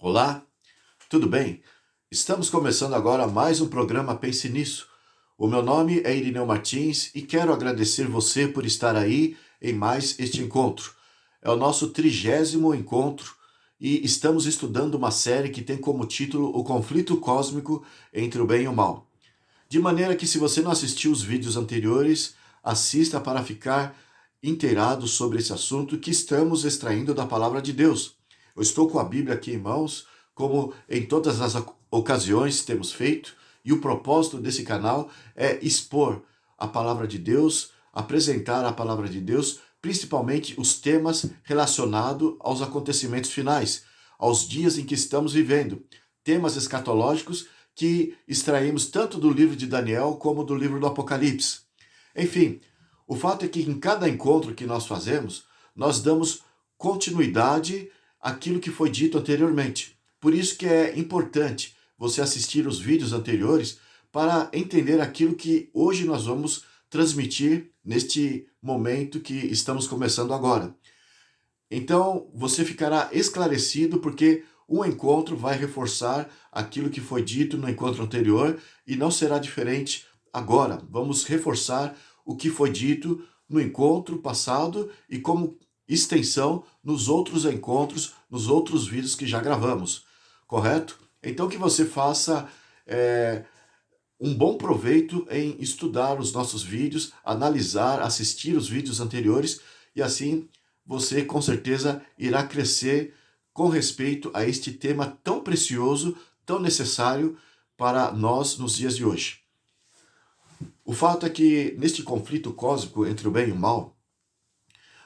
Olá, tudo bem? Estamos começando agora mais um programa Pense Nisso. O meu nome é Irineu Martins e quero agradecer você por estar aí em mais este encontro. É o nosso 30º encontro e estamos estudando uma série que tem como título O Conflito Cósmico entre o Bem e o Mal. De maneira que, se você não assistiu os vídeos anteriores, assista para ficar inteirado sobre esse assunto que estamos extraindo da Palavra de Deus. Eu estou com a Bíblia aqui em mãos, como em todas as ocasiões temos feito, e o propósito desse canal é expor a Palavra de Deus, apresentar a Palavra de Deus, principalmente os temas relacionados aos acontecimentos finais, aos dias em que estamos vivendo, temas escatológicos que extraímos tanto do livro de Daniel como do livro do Apocalipse. Enfim, o fato é que em cada encontro que nós fazemos, nós damos continuidade àquilo que foi dito anteriormente. Por isso que é importante você assistir os vídeos anteriores para entender aquilo que hoje nós vamos transmitir neste momento que estamos começando agora. Então, você ficará esclarecido porque um encontro vai reforçar aquilo que foi dito no encontro anterior e não será diferente agora. Vamos reforçar o que foi dito no encontro passado e como extensão nos outros encontros, nos outros vídeos que já gravamos, correto? Então que você faça um bom proveito em estudar os nossos vídeos, analisar, assistir os vídeos anteriores e assim você com certeza irá crescer com respeito a este tema tão precioso, tão necessário para nós nos dias de hoje. O fato é que neste conflito cósmico entre o bem e o mal,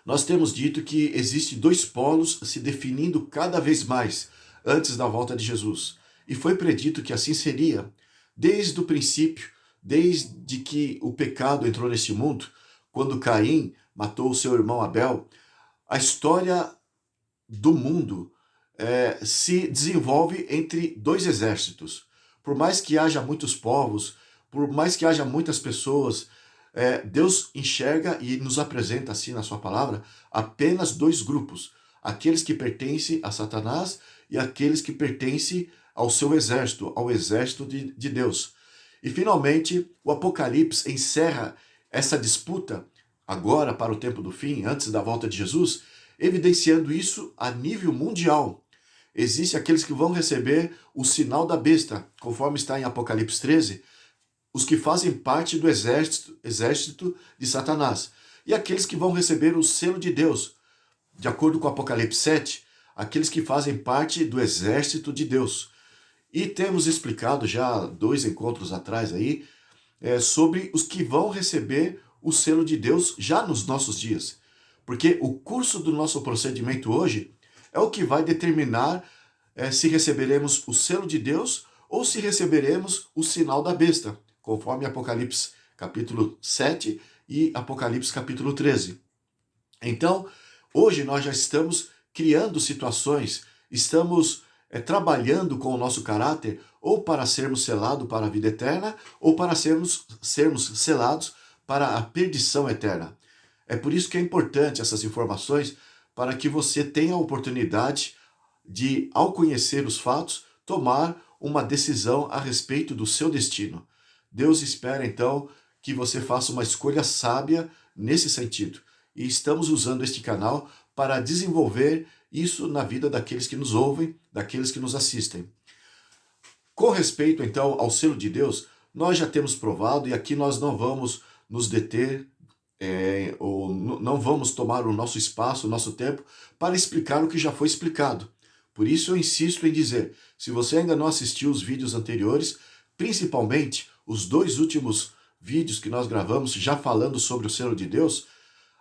nós temos dito que existem dois polos se definindo cada vez mais antes da volta de Jesus. E foi predito que assim seria desde o princípio, desde que o pecado entrou neste mundo, quando Caim matou o seu irmão Abel. A história do mundo se desenvolve entre dois exércitos. Por mais que haja muitos povos, por mais que haja muitas pessoas, Deus enxerga e nos apresenta assim na sua palavra apenas dois grupos: aqueles que pertencem a Satanás e aqueles que pertencem ao seu exército, ao exército de Deus. E finalmente o Apocalipse encerra essa disputa agora para o tempo do fim, antes da volta de Jesus, evidenciando isso a nível mundial. Existem aqueles que vão receber o sinal da besta, conforme está em Apocalipse 13, os que fazem parte do exército de Satanás, e aqueles que vão receber o selo de Deus, de acordo com Apocalipse 7, aqueles que fazem parte do exército de Deus. E temos explicado já 2 encontros atrás aí, sobre os que vão receber o selo de Deus já nos nossos dias. Porque o curso do nosso procedimento hoje é o que vai determinar se receberemos o selo de Deus ou se receberemos o sinal da besta, conforme Apocalipse capítulo 7 e Apocalipse capítulo 13. Então, hoje nós já estamos criando situações, estamos trabalhando com o nosso caráter ou para sermos selados para a vida eterna ou para sermos selados para a perdição eterna. É por isso que é importante essas informações para que você tenha a oportunidade de, ao conhecer os fatos, tomar uma decisão a respeito do seu destino. Deus espera então que você faça uma escolha sábia nesse sentido. E estamos usando este canal para desenvolver isso na vida daqueles que nos ouvem, daqueles que nos assistem. Com respeito então ao selo de Deus, nós já temos provado, e aqui nós não vamos nos deter, ou não vamos tomar o nosso espaço, o nosso tempo, para explicar o que já foi explicado. Por isso eu insisto em dizer, se você ainda não assistiu os vídeos anteriores, principalmente os 2 últimos vídeos que nós gravamos já falando sobre o selo de Deus,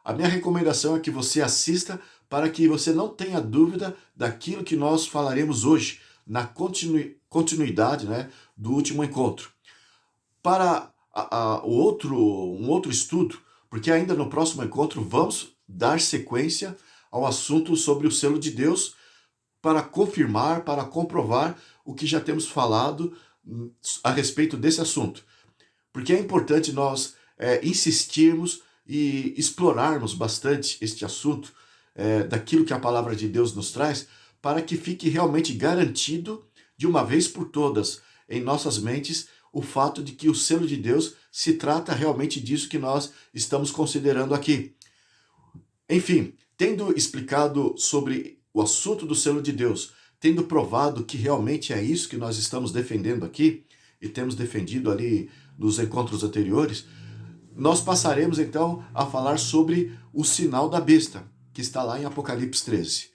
a minha recomendação é que você assista para que você não tenha dúvida daquilo que nós falaremos hoje, na continuidade, né, do último encontro. Para um outro estudo, porque ainda no próximo encontro vamos dar sequência ao assunto sobre o selo de Deus para confirmar, para comprovar o que já temos falado a respeito desse assunto. Porque é importante nós insistirmos e explorarmos bastante este assunto, daquilo que a palavra de Deus nos traz, para que fique realmente garantido, de uma vez por todas, em nossas mentes, o fato de que o selo de Deus se trata realmente disso que nós estamos considerando aqui. Enfim, tendo explicado sobre o assunto do selo de Deus, tendo provado que realmente é isso que nós estamos defendendo aqui, e temos defendido ali nos encontros anteriores, nós passaremos então a falar sobre o sinal da besta, que está lá em Apocalipse 13.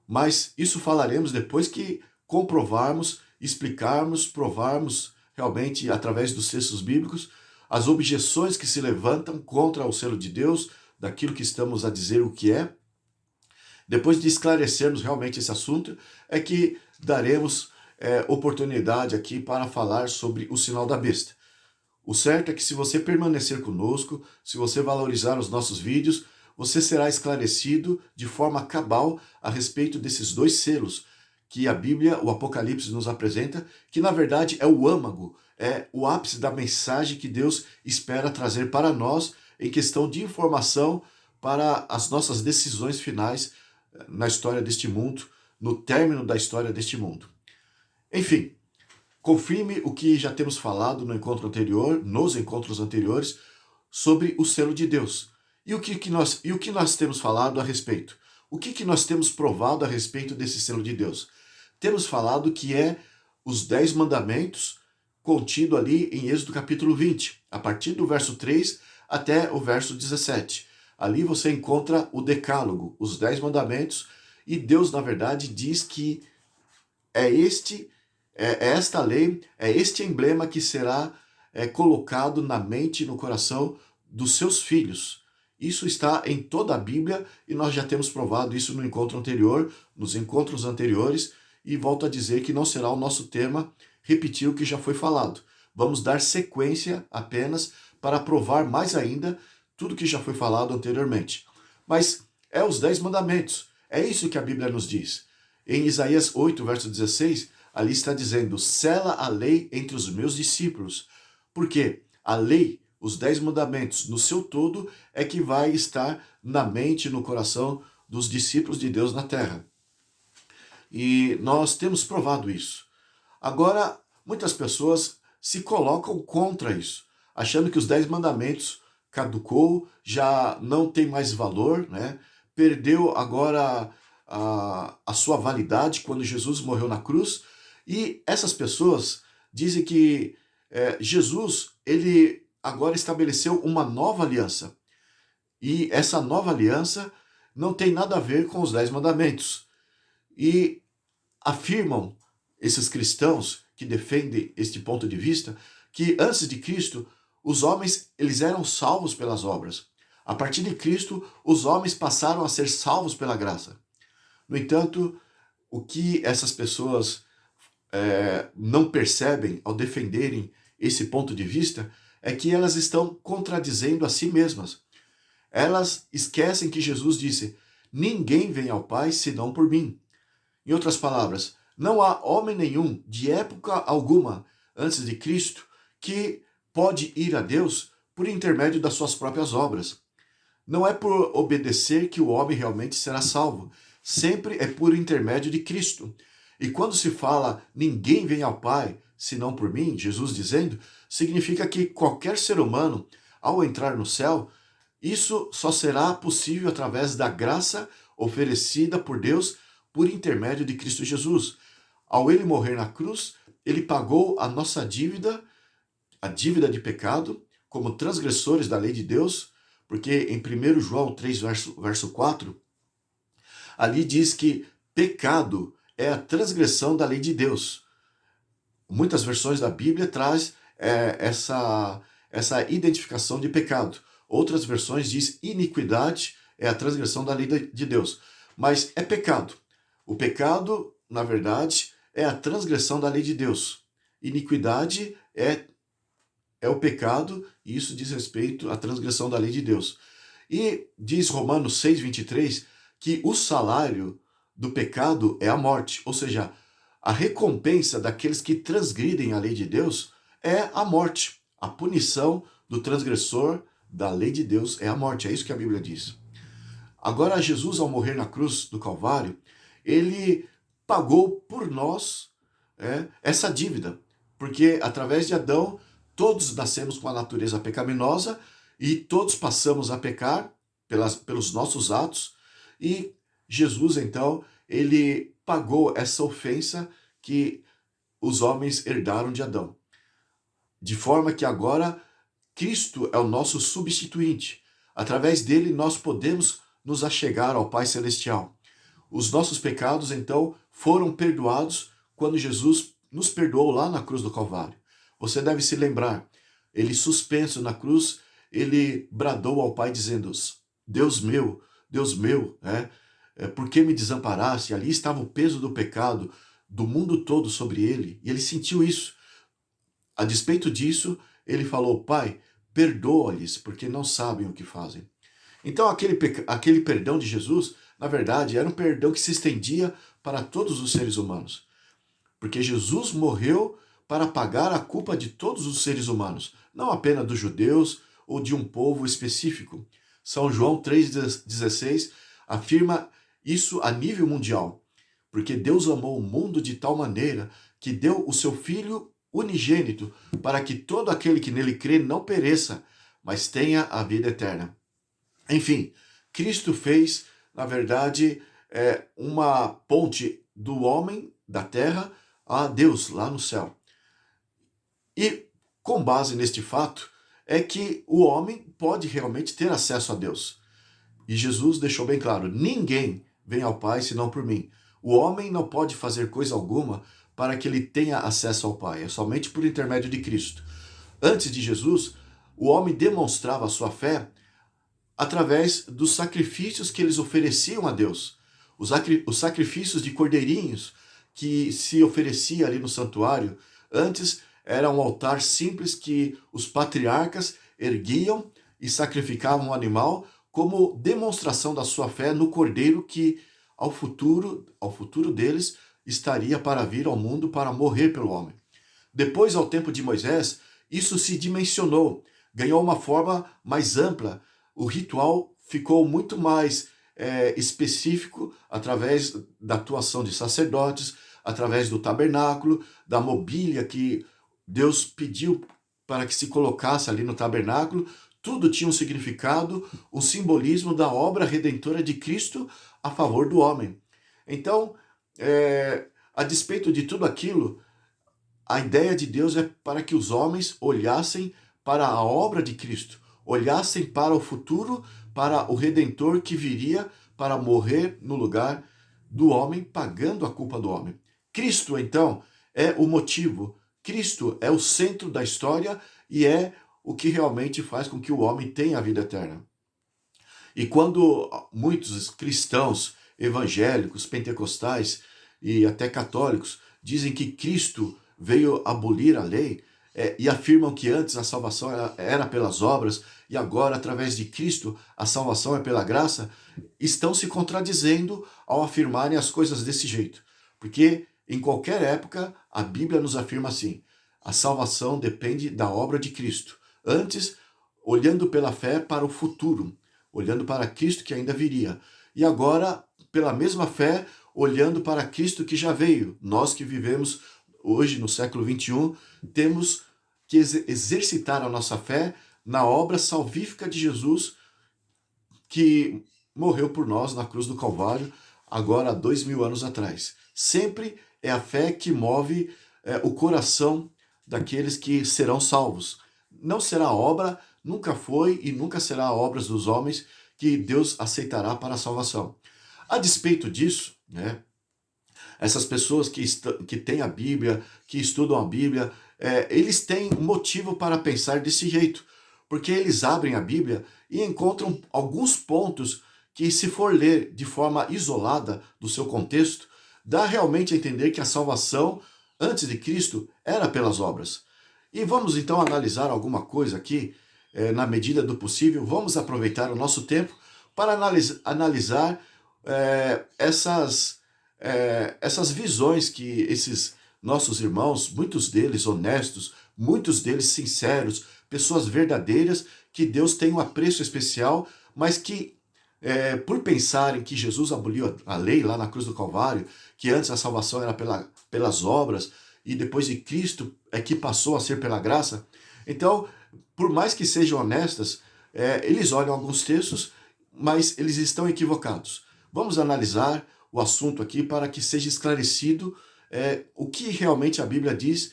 Mas isso falaremos depois que comprovarmos, explicarmos, provarmos realmente através dos textos bíblicos as objeções que se levantam contra o selo de Deus, daquilo que estamos a dizer o que é. Depois de esclarecermos realmente esse assunto, é que daremos oportunidade aqui para falar sobre o sinal da besta. O certo é que se você permanecer conosco, se você valorizar os nossos vídeos, você será esclarecido de forma cabal a respeito desses dois selos que a Bíblia, o Apocalipse, nos apresenta, que na verdade é o âmago, é o ápice da mensagem que Deus espera trazer para nós em questão de informação para as nossas decisões finais na história deste mundo, no término da história deste mundo. Enfim, confirme o que já temos falado no encontro anterior, nos encontros anteriores, sobre o selo de Deus. E o que nós temos falado a respeito? O que nós temos provado a respeito desse selo de Deus? Temos falado que é os 10 mandamentos contido ali em Êxodo capítulo 20, a partir do verso 3 até o verso 17. Ali você encontra o decálogo, os 10 mandamentos, e Deus, na verdade, diz que é esta lei, é este emblema que será colocado na mente e no coração dos seus filhos. Isso está em toda a Bíblia e nós já temos provado isso no encontro anterior, nos encontros anteriores, e volto a dizer que não será o nosso tema repetir o que já foi falado. Vamos dar sequência apenas para provar mais ainda tudo que já foi falado anteriormente. Mas é os 10 mandamentos, é isso que a Bíblia nos diz. Em Isaías 8, verso 16, ali está dizendo: sela a lei entre os meus discípulos. Porque a lei, os 10 mandamentos, no seu todo, é que vai estar na mente e no coração dos discípulos de Deus na terra. E nós temos provado isso. Agora, muitas pessoas se colocam contra isso, achando que os 10 mandamentos caducou, já não tem mais valor, né? Perdeu agora a sua validade quando Jesus morreu na cruz. E essas pessoas dizem que Jesus, ele agora estabeleceu uma nova aliança. E essa nova aliança não tem nada a ver com os 10 mandamentos. E afirmam esses cristãos que defendem este ponto de vista que antes de Cristo, os homens eles eram salvos pelas obras. A partir de Cristo, os homens passaram a ser salvos pela graça. No entanto, o que essas pessoas não percebem ao defenderem esse ponto de vista é que elas estão contradizendo a si mesmas. Elas esquecem que Jesus disse: ninguém vem ao Pai senão por mim. Em outras palavras, não há homem nenhum de época alguma antes de Cristo que pode ir a Deus por intermédio das suas próprias obras. Não é por obedecer que o homem realmente será salvo. Sempre é por intermédio de Cristo. E quando se fala ninguém vem ao Pai senão por mim, Jesus dizendo, significa que qualquer ser humano, ao entrar no céu, isso só será possível através da graça oferecida por Deus por intermédio de Cristo Jesus. Ao ele morrer na cruz, ele pagou a nossa dívida, a dívida de pecado, como transgressores da lei de Deus, porque em 1 João 3, verso 4, ali diz que pecado é a transgressão da lei de Deus. Muitas versões da Bíblia traz essa identificação de pecado. Outras versões diz iniquidade é a transgressão da lei de Deus. Mas é pecado. O pecado, na verdade, é a transgressão da lei de Deus. Iniquidade é o pecado, e isso diz respeito à transgressão da lei de Deus. E diz Romanos 6, 23, que o salário do pecado é a morte, ou seja, a recompensa daqueles que transgridem a lei de Deus é a morte. A punição do transgressor da lei de Deus é a morte, é isso que a Bíblia diz. Agora, Jesus, ao morrer na cruz do Calvário, ele pagou por nós essa dívida. Porque através de Adão, todos nascemos com a natureza pecaminosa e todos passamos a pecar pelos nossos atos. E Jesus, então, ele pagou essa ofensa que os homens herdaram de Adão. De forma que agora Cristo é o nosso substituinte. Através dele nós podemos nos achegar ao Pai Celestial. Os nossos pecados, então, foram perdoados quando Jesus nos perdoou lá na cruz do Calvário. Você deve se lembrar, ele suspenso na cruz, ele bradou ao Pai dizendo: Deus meu, por que me desamparaste? Ali estava o peso do pecado do mundo todo sobre ele, e ele sentiu isso. A despeito disso, ele falou: Pai, perdoa-lhes, porque não sabem o que fazem. Então, aquele perdão de Jesus, na verdade, era um perdão que se estendia para todos os seres humanos. Porque Jesus morreu para pagar a culpa de todos os seres humanos, não apenas dos judeus ou de um povo específico. São João 3,16 afirma isso a nível mundial. Porque Deus amou o mundo de tal maneira que deu o seu Filho unigênito para que todo aquele que nele crê não pereça, mas tenha a vida eterna. Enfim, Cristo fez, na verdade, uma ponte do homem, da terra, a Deus, lá no céu. E, com base neste fato, é que o homem pode realmente ter acesso a Deus. E Jesus deixou bem claro: ninguém vem ao Pai senão por mim. O homem não pode fazer coisa alguma para que ele tenha acesso ao Pai, é somente por intermédio de Cristo. Antes de Jesus, o homem demonstrava a sua fé através dos sacrifícios que eles ofereciam a Deus. Os sacrifícios de cordeirinhos que se oferecia ali no santuário, antes era um altar simples que os patriarcas erguiam e sacrificavam um animal como demonstração da sua fé no cordeiro que ao futuro deles estaria para vir ao mundo para morrer pelo homem. Depois, ao tempo de Moisés, isso se dimensionou, ganhou uma forma mais ampla. O ritual ficou muito mais específico através da atuação de sacerdotes, através do tabernáculo, da mobília que Deus pediu para que se colocasse ali no tabernáculo. Tudo tinha um significado, um simbolismo da obra redentora de Cristo a favor do homem. Então, a despeito de tudo aquilo, a ideia de Deus é para que os homens olhassem para a obra de Cristo, olhassem para o futuro, para o Redentor que viria para morrer no lugar do homem, pagando a culpa do homem. Cristo, então, é o motivo. Cristo é o centro da história e é o que realmente faz com que o homem tenha a vida eterna. E quando muitos cristãos evangélicos, pentecostais e até católicos dizem que Cristo veio abolir a lei e afirmam que antes a salvação era pelas obras e agora, através de Cristo, a salvação é pela graça, estão se contradizendo ao afirmarem as coisas desse jeito. Porque em qualquer época a Bíblia nos afirma assim: a salvação depende da obra de Cristo. Antes, olhando pela fé para o futuro, olhando para Cristo que ainda viria. E agora, pela mesma fé, olhando para Cristo que já veio. Nós que vivemos hoje no século XXI, temos que exercitar a nossa fé na obra salvífica de Jesus, que morreu por nós na cruz do Calvário, agora há 2000 anos atrás. Sempre é a fé que move o coração daqueles que serão salvos. Não será a obra, nunca foi e nunca será a obra dos homens que Deus aceitará para a salvação. A despeito disso, essas pessoas que têm a Bíblia, que estudam a Bíblia, eles têm motivo para pensar desse jeito, porque eles abrem a Bíblia e encontram alguns pontos que, se for ler de forma isolada do seu contexto, dá realmente a entender que a salvação antes de Cristo era pelas obras. E vamos então analisar alguma coisa aqui, na medida do possível. Vamos aproveitar o nosso tempo para analisar essas visões que esses nossos irmãos, muitos deles honestos, muitos deles sinceros, pessoas verdadeiras, que Deus tem um apreço especial, mas que por pensarem que Jesus aboliu a lei lá na cruz do Calvário, que antes a salvação era pelas obras e depois de Cristo é que passou a ser pela graça. Então, por mais que sejam honestas, eles olham alguns textos, mas eles estão equivocados. Vamos analisar o assunto aqui para que seja esclarecido o que realmente a Bíblia diz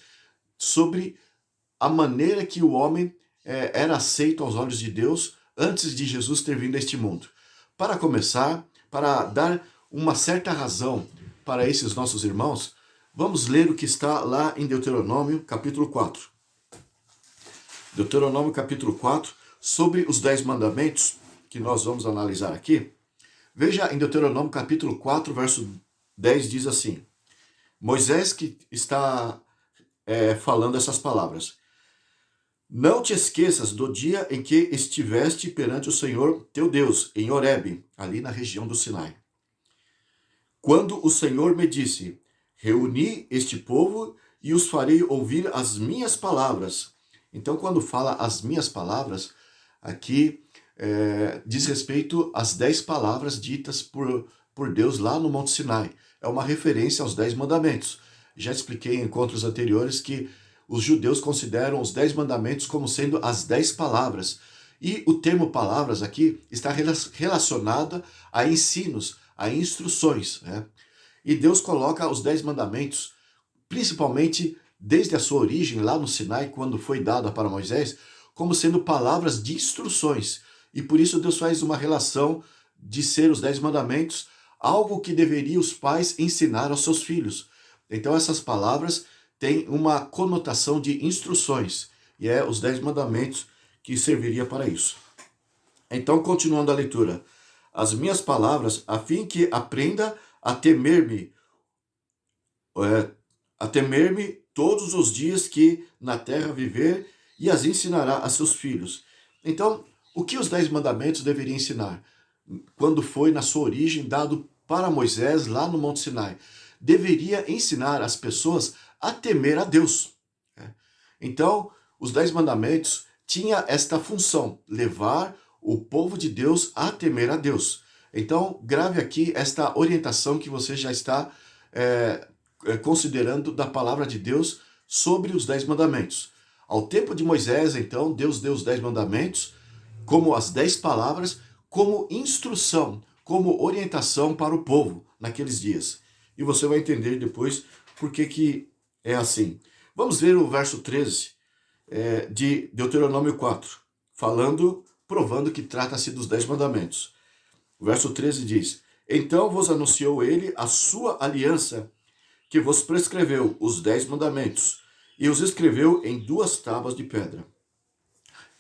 sobre a maneira que o homem era aceito aos olhos de Deus antes de Jesus ter vindo a este mundo. Para começar, para dar uma certa razão para esses nossos irmãos, vamos ler o que está lá em Deuteronômio, capítulo 4. Deuteronômio, capítulo 4, sobre os 10 mandamentos, que nós vamos analisar aqui. Veja em Deuteronômio, capítulo 4, verso 10, diz assim: Moisés que está falando essas palavras. Não te esqueças do dia em que estiveste perante o Senhor teu Deus, em Horebe, ali na região do Sinai. Quando o Senhor me disse: reuni este povo e os farei ouvir as minhas palavras. Então, quando fala as minhas palavras, aqui diz respeito às 10 palavras ditas por Deus lá no Monte Sinai. É uma referência aos 10 mandamentos. Já expliquei em encontros anteriores que os judeus consideram os 10 mandamentos como sendo as 10 palavras. E o termo palavras aqui está relacionado a ensinos, a instruções. Né? E Deus coloca os 10 mandamentos, principalmente desde a sua origem, lá no Sinai, quando foi dada para Moisés, como sendo palavras de instruções. E por isso Deus faz uma relação de ser os 10 mandamentos, algo que deveria os pais ensinar aos seus filhos. Então essas palavras têm uma conotação de instruções, e é os 10 mandamentos que serviria para isso. Então, continuando a leitura. As minhas palavras, a fim que aprenda a temer-me todos os dias que na terra viver, e as ensinará a seus filhos. Então, o que os 10 mandamentos deveriam ensinar? Quando foi na sua origem dado para Moisés lá no Monte Sinai, deveria ensinar as pessoas a temer a Deus. Então, os 10 mandamentos tinham esta função, levar o povo de Deus a temer a Deus. Então, grave aqui esta orientação que você já está considerando da palavra de Deus sobre os 10 mandamentos. Ao tempo de Moisés, então, Deus deu os 10 mandamentos como as 10 palavras, como instrução, como orientação para o povo naqueles dias. E você vai entender depois por que é assim. Vamos ver o verso 13 de Deuteronômio 4, provando que trata-se dos 10 mandamentos. O verso 13 diz: Então vos anunciou ele a sua aliança, que vos prescreveu os 10 mandamentos, e os escreveu em 2 tábuas de pedra.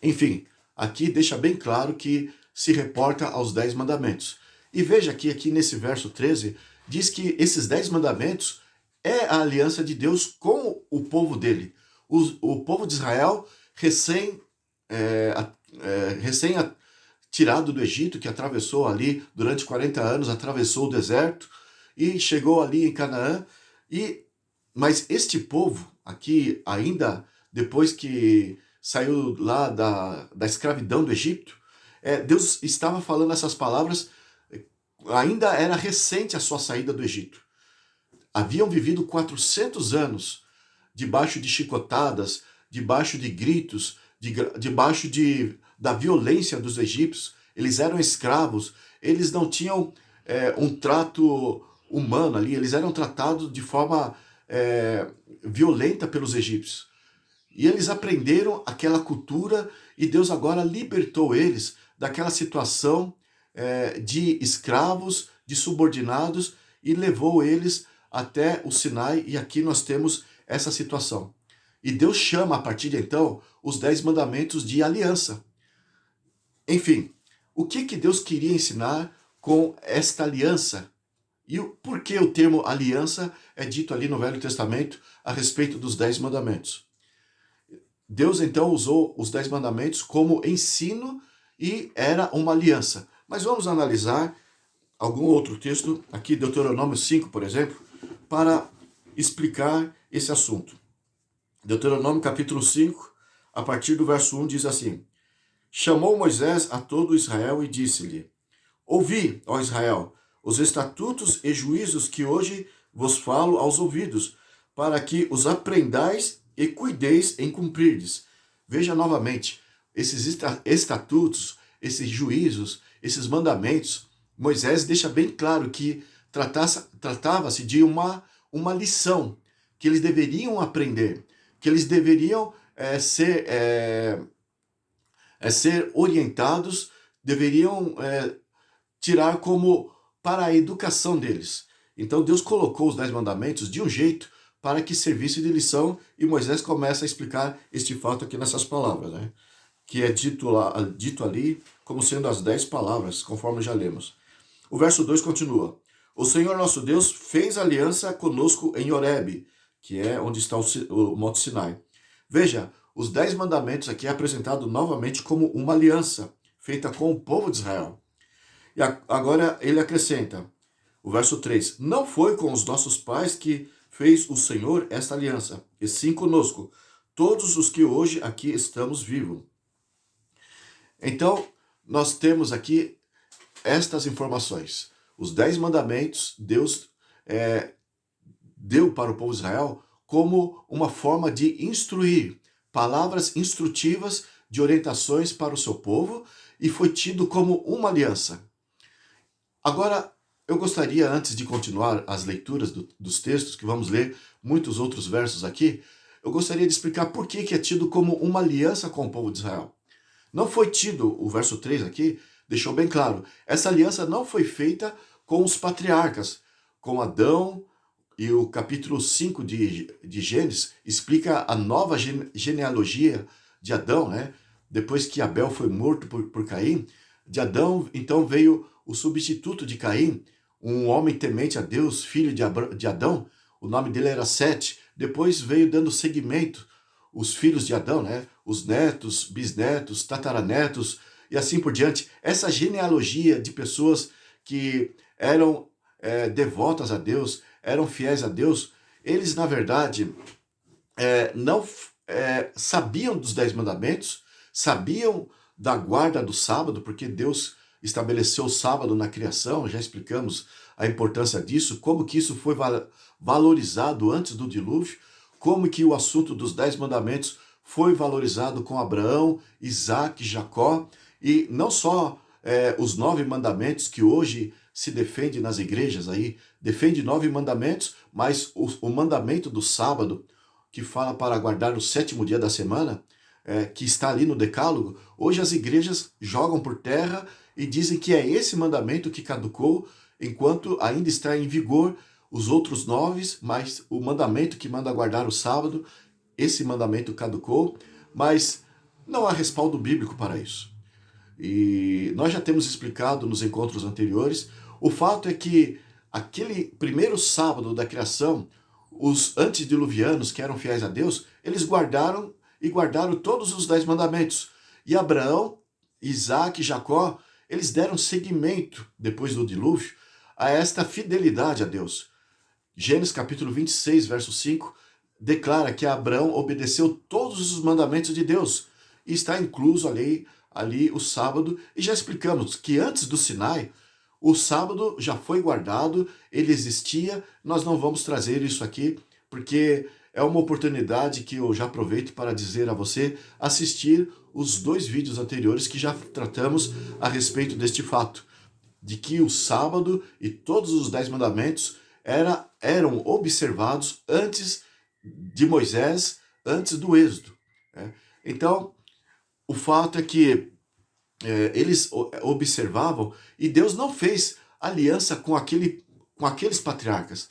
Enfim, aqui deixa bem claro que se reporta aos 10 mandamentos. E veja que aqui nesse verso 13, diz que esses 10 mandamentos é a aliança de Deus com o povo dele. O povo de Israel recém tirado do Egito, que atravessou ali durante 40 anos, atravessou o deserto e chegou ali em Canaã. Mas este povo aqui, ainda depois que saiu lá da escravidão do Egito, Deus estava falando essas palavras, ainda era recente a sua saída do Egito. Haviam vivido 400 anos debaixo de chicotadas, debaixo de gritos, debaixo da violência dos egípcios. Eles eram escravos, eles não tinham um trato humano ali, eles eram tratados de forma violenta pelos egípcios. E eles aprenderam aquela cultura e Deus agora libertou eles daquela situação de escravos, de subordinados, e levou eles até o Sinai, e aqui nós temos essa situação. E Deus chama a partir de então os 10 mandamentos de aliança. Enfim, o que Deus queria ensinar com esta aliança? E por que o termo aliança é dito ali no Velho Testamento a respeito dos 10 mandamentos? Deus então usou os 10 mandamentos como ensino e era uma aliança. Mas vamos analisar algum outro texto, aqui Deuteronômio 5, por exemplo, para explicar esse assunto. Deuteronômio capítulo 5, a partir do verso 1, diz assim: Chamou Moisés a todo Israel e disse-lhe: Ouvi, ó Israel, os estatutos e juízos que hoje vos falo aos ouvidos, para que os aprendais e cuideis em cumprirdes. Veja novamente, esses estatutos, esses juízos, esses mandamentos, Moisés deixa bem claro que tratava-se de uma lição que eles deveriam aprender, que eles deveriam ser orientados, deveriam tirar como para a educação deles. Então Deus colocou os 10 mandamentos de um jeito para que servisse de lição, e Moisés começa a explicar este fato aqui nessas palavras, né? Que é dito ali como sendo as 10 palavras, conforme já lemos. O verso 2 continua: O Senhor nosso Deus fez aliança conosco em Horebe, que é onde está o Monte Sinai. Veja, os 10 mandamentos aqui é apresentado novamente como uma aliança feita com o povo de Israel. E agora ele acrescenta, o verso 3, não foi com os nossos pais que fez o Senhor esta aliança, e sim conosco, todos os que hoje aqui estamos vivos. Então, nós temos aqui estas informações. Os 10 mandamentos, Deus deu para o povo de Israel como uma forma de instruir, palavras instrutivas de orientações para o seu povo, e foi tido como uma aliança. Agora, eu gostaria, antes de continuar as leituras dos textos, que vamos ler muitos outros versos aqui, eu gostaria de explicar por que é tido como uma aliança com o povo de Israel. Não foi tido, o verso 3 aqui deixou bem claro, essa aliança não foi feita com os patriarcas, com Adão, e o capítulo 5 de Gênesis explica a nova genealogia de Adão, né? Depois que Abel foi morto por Caim, de Adão então veio o substituto de Caim, um homem temente a Deus, filho de Adão, o nome dele era Sete. Depois veio dando seguimento os filhos de Adão, né? Os netos, bisnetos, tataranetos e assim por diante. Essa genealogia de pessoas que eram devotas a Deus, eram fiéis a Deus, eles na verdade não sabiam dos 10 mandamentos, sabiam da guarda do sábado, porque Deus estabeleceu o sábado na criação, já explicamos a importância disso, como que isso foi valorizado antes do dilúvio, como que o assunto dos 10 mandamentos foi valorizado com Abraão, Isaac, Jacó, e não só os 9 mandamentos que hoje se defende nas igrejas aí, defende 9 mandamentos, mas o mandamento do sábado, que fala para guardar o 7º dia da semana, que está ali no decálogo, hoje as igrejas jogam por terra e dizem que é esse mandamento que caducou, enquanto ainda está em vigor os outros 9, mas o mandamento que manda guardar o sábado, esse mandamento caducou, mas não há respaldo bíblico para isso. E nós já temos explicado nos encontros anteriores, o fato é que aquele primeiro sábado da criação, os antediluvianos que eram fiéis a Deus, eles guardaram todos os 10 mandamentos. E Abraão, Isaac e Jacó, eles deram seguimento, depois do dilúvio, a esta fidelidade a Deus. Gênesis capítulo 26, verso 5, declara que Abraão obedeceu todos os mandamentos de Deus. E está incluso ali o sábado. E já explicamos que antes do Sinai, o sábado já foi guardado, ele existia. Nós não vamos trazer isso aqui, porque é uma oportunidade que eu já aproveito para dizer a você assistir os 2 vídeos anteriores que já tratamos a respeito deste fato, de que o sábado e todos os 10 mandamentos eram observados antes de Moisés, antes do Êxodo. Então, o fato é que eles observavam e Deus não fez aliança com aqueles patriarcas.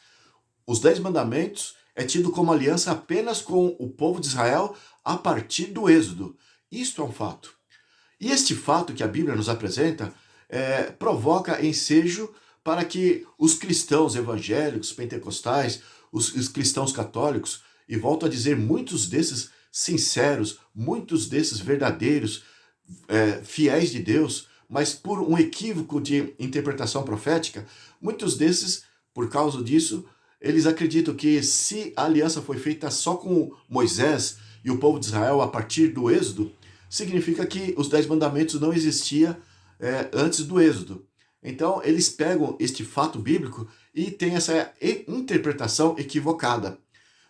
Os 10 mandamentos é tido como aliança apenas com o povo de Israel a partir do Êxodo. Isto é um fato. E este fato que a Bíblia nos apresenta provoca ensejo para que os cristãos evangélicos, pentecostais, os cristãos católicos, e volto a dizer, muitos desses sinceros, muitos desses verdadeiros, fiéis de Deus, mas por um equívoco de interpretação profética, muitos desses, por causa disso, eles acreditam que se a aliança foi feita só com Moisés e o povo de Israel a partir do Êxodo, significa que os 10 mandamentos não existiam antes do Êxodo. Então, eles pegam este fato bíblico e têm essa interpretação equivocada.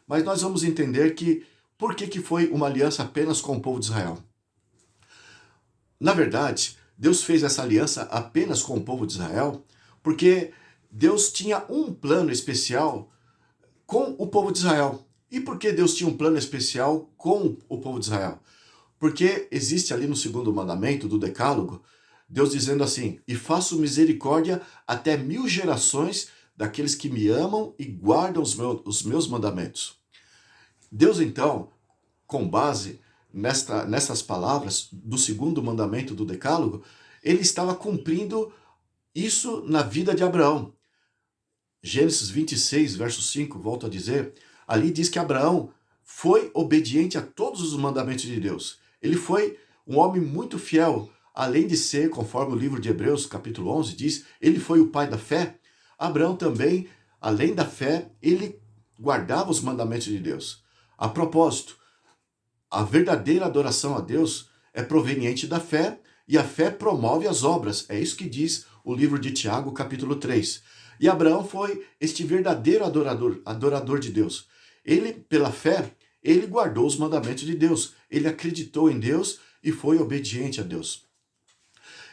Mas nós vamos entender que por que foi uma aliança apenas com o povo de Israel. Na verdade, Deus fez essa aliança apenas com o povo de Israel porque Deus tinha um plano especial com o povo de Israel. E por que Deus tinha um plano especial com o povo de Israel? Porque existe ali no segundo mandamento do Decálogo, Deus dizendo assim: e faço misericórdia até 1000 gerações daqueles que me amam e guardam os meus mandamentos. Deus, então, com base nessas palavras do segundo mandamento do Decálogo, ele estava cumprindo isso na vida de Abraão. Gênesis 26, verso 5, volto a dizer, ali diz que Abraão foi obediente a todos os mandamentos de Deus. Ele foi um homem muito fiel, além de ser, conforme o livro de Hebreus, capítulo 11, diz, ele foi o pai da fé. Abraão também, além da fé, ele guardava os mandamentos de Deus. A propósito, a verdadeira adoração a Deus é proveniente da fé, e a fé promove as obras. É isso que diz o livro de Tiago, capítulo 3. E Abraão foi este verdadeiro adorador de Deus. Ele, pela fé, ele guardou os mandamentos de Deus. Ele acreditou em Deus e foi obediente a Deus.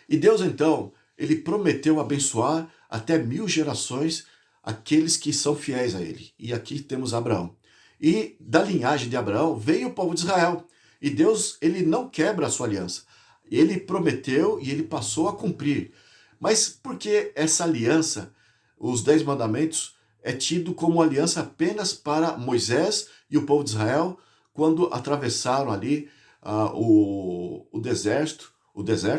E Deus, então, ele prometeu abençoar até 1000 gerações aqueles que são fiéis a ele. E aqui temos Abraão. E da linhagem de Abraão veio o povo de Israel. E Deus, ele não quebra a sua aliança. Ele prometeu e ele passou a cumprir. Mas por que essa aliança, os 10 mandamentos, é tido como aliança apenas para Moisés e o povo de Israel, quando atravessaram ali o deserto,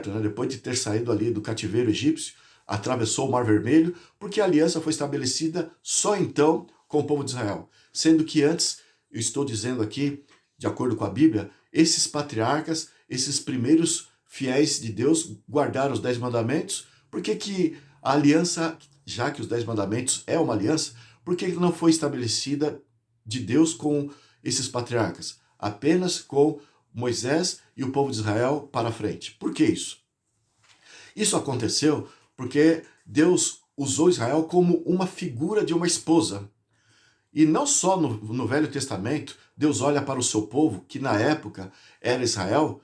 né, depois de ter saído ali do cativeiro egípcio, atravessou o Mar Vermelho, porque a aliança foi estabelecida só então com o povo de Israel. Sendo que antes, eu estou dizendo aqui, de acordo com a Bíblia, esses patriarcas, esses primeiros fiéis de Deus, guardaram os 10 mandamentos. Por que a aliança, já que os 10 mandamentos é uma aliança, por que não foi estabelecida de Deus com esses patriarcas? Apenas com Moisés e o povo de Israel para frente. Por que isso? Isso aconteceu porque Deus usou Israel como uma figura de uma esposa. E não só no Velho Testamento, Deus olha para o seu povo, que na época era Israel,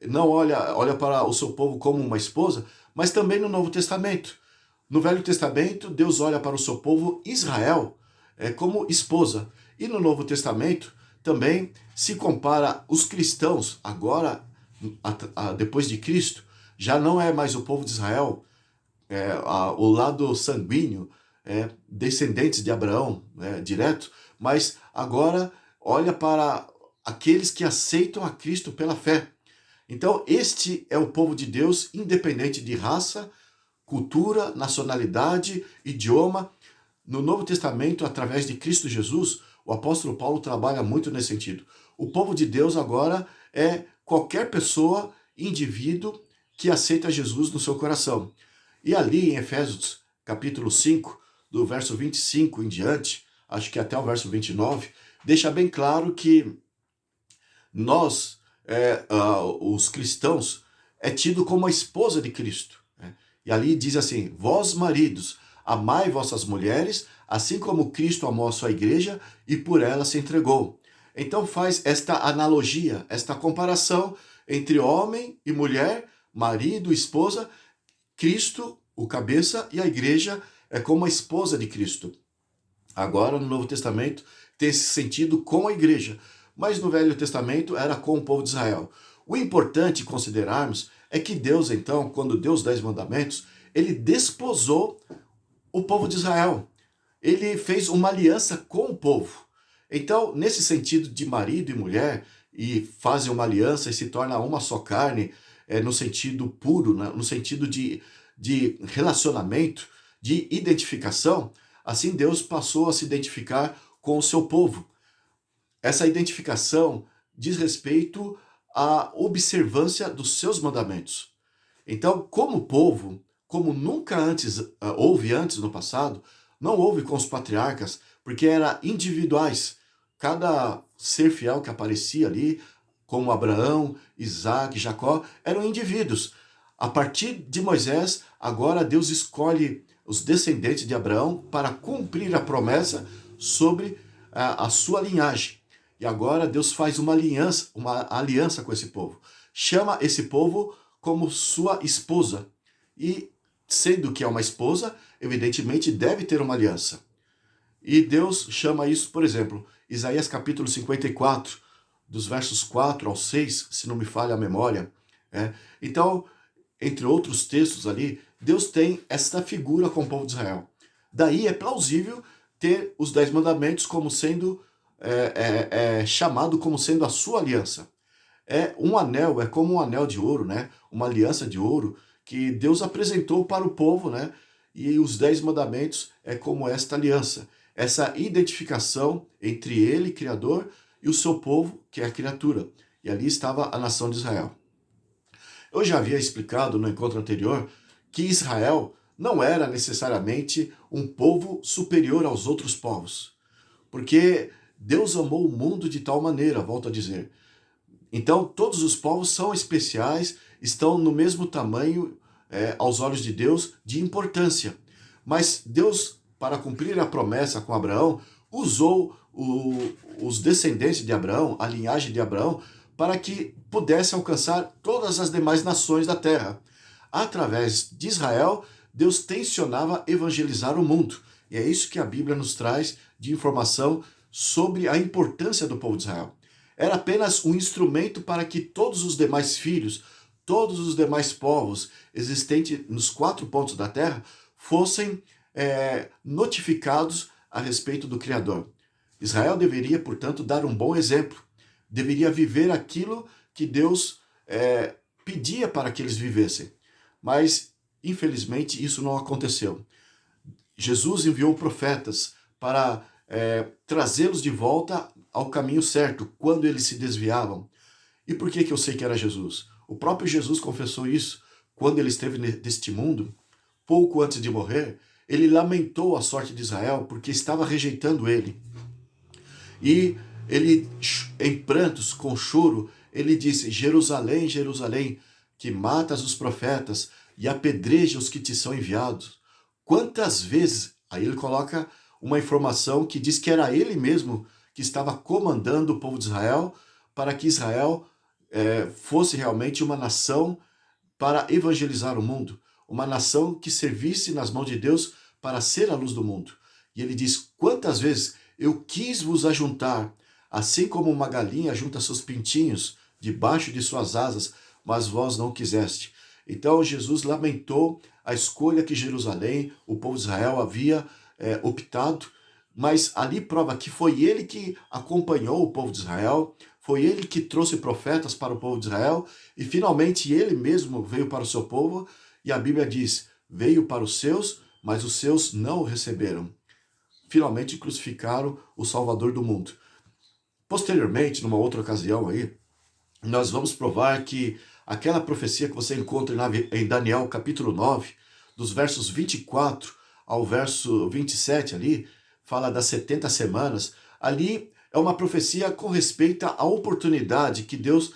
não olha para o seu povo como uma esposa, mas também no Novo Testamento. No Velho Testamento, Deus olha para o seu povo Israel como esposa. E no Novo Testamento, também se compara os cristãos, agora, depois de Cristo, já não é mais o povo de Israel, o lado sanguíneo, descendentes de Abraão, direto, mas agora olha para aqueles que aceitam a Cristo pela fé. Então, este é o povo de Deus, independente de raça, cultura, nacionalidade, idioma. No Novo Testamento, através de Cristo Jesus, o apóstolo Paulo trabalha muito nesse sentido. O povo de Deus agora é qualquer pessoa, indivíduo, que aceita Jesus no seu coração. E ali em Efésios, capítulo 5, do verso 25 em diante, acho que até o verso 29, deixa bem claro que nós, os cristãos, é tido como a esposa de Cristo. E ali diz assim: vós maridos, amai vossas mulheres, assim como Cristo amou a sua igreja e por ela se entregou. Então faz esta analogia, esta comparação entre homem e mulher, marido e esposa, Cristo, o cabeça, e a igreja é como a esposa de Cristo. Agora, no Novo Testamento, tem esse sentido com a igreja, mas no Velho Testamento era com o povo de Israel. O importante considerarmos é que Deus, então, quando deu os 10 mandamentos, ele desposou o povo de Israel. Ele fez uma aliança com o povo. Então, nesse sentido de marido e mulher, e fazem uma aliança e se torna uma só carne, no sentido puro, né? No sentido de relacionamento, de identificação, assim Deus passou a se identificar com o seu povo. Essa identificação diz respeito à observância dos seus mandamentos. Então, como povo, como nunca houve antes no passado, não houve com os patriarcas, porque eram individuais. Cada ser fiel que aparecia ali, como Abraão, Isaac, Jacó, eram indivíduos. A partir de Moisés, agora Deus escolhe os descendentes de Abraão para cumprir a promessa sobre a sua linhagem. E agora Deus faz uma aliança com esse povo. Chama esse povo como sua esposa. E, sendo que é uma esposa, evidentemente deve ter uma aliança. E Deus chama isso, por exemplo, Isaías capítulo 54, dos versos 4 ao 6, se não me falha a memória. Então, entre outros textos ali, Deus tem esta figura com o povo de Israel. Daí é plausível ter os 10 mandamentos como sendo chamado como sendo a sua aliança. Um anel, é como um anel de ouro, né? Uma aliança de ouro que Deus apresentou para o povo, né? E os 10 mandamentos é como esta aliança. Essa identificação entre ele, Criador, e o seu povo, que é a criatura. E ali estava a nação de Israel. Eu já havia explicado no encontro anterior que Israel não era necessariamente um povo superior aos outros povos. Porque Deus amou o mundo de tal maneira, volto a dizer. Então, todos os povos são especiais, estão no mesmo tamanho, aos olhos de Deus, de importância. Mas Deus, para cumprir a promessa com Abraão, usou os descendentes de Abraão, a linhagem de Abraão, para que pudesse alcançar todas as demais nações da terra. Através de Israel, Deus tensionava evangelizar o mundo. E é isso que a Bíblia nos traz de informação sobre a importância do povo de Israel. Era apenas um instrumento para que todos os demais filhos, todos os demais povos existentes nos 4 pontos da terra fossem notificados a respeito do Criador. Israel deveria, portanto, dar um bom exemplo. Deveria viver aquilo que Deus pedia para que eles vivessem. Mas, infelizmente, isso não aconteceu. Jesus enviou profetas para trazê-los de volta ao caminho certo, quando eles se desviavam. E por que eu sei que era Jesus? O próprio Jesus confessou isso quando ele esteve neste mundo, pouco antes de morrer. Ele lamentou a sorte de Israel porque estava rejeitando ele. E ele, em prantos, com choro, ele disse: Jerusalém, Jerusalém, que matas os profetas e apedreja os que te são enviados. Quantas vezes? Aí ele coloca uma informação que diz que era ele mesmo que estava comandando o povo de Israel para que Israel fosse realmente uma nação para evangelizar o mundo, uma nação que servisse nas mãos de Deus para ser a luz do mundo. E ele diz: quantas vezes eu quis vos ajuntar, assim como uma galinha junta seus pintinhos debaixo de suas asas, mas vós não quiseste. Então Jesus lamentou a escolha que Jerusalém, o povo de Israel, havia optado, mas ali prova que foi ele que acompanhou o povo de Israel, foi ele que trouxe profetas para o povo de Israel, e finalmente ele mesmo veio para o seu povo, e a Bíblia diz: veio para os seus, mas os seus não o receberam. Finalmente crucificaram o Salvador do mundo. Posteriormente, numa outra ocasião aí, nós vamos provar que aquela profecia que você encontra em Daniel capítulo 9, dos versos 24 ao verso 27 ali, fala das 70 semanas. Ali é uma profecia com respeito à oportunidade que Deus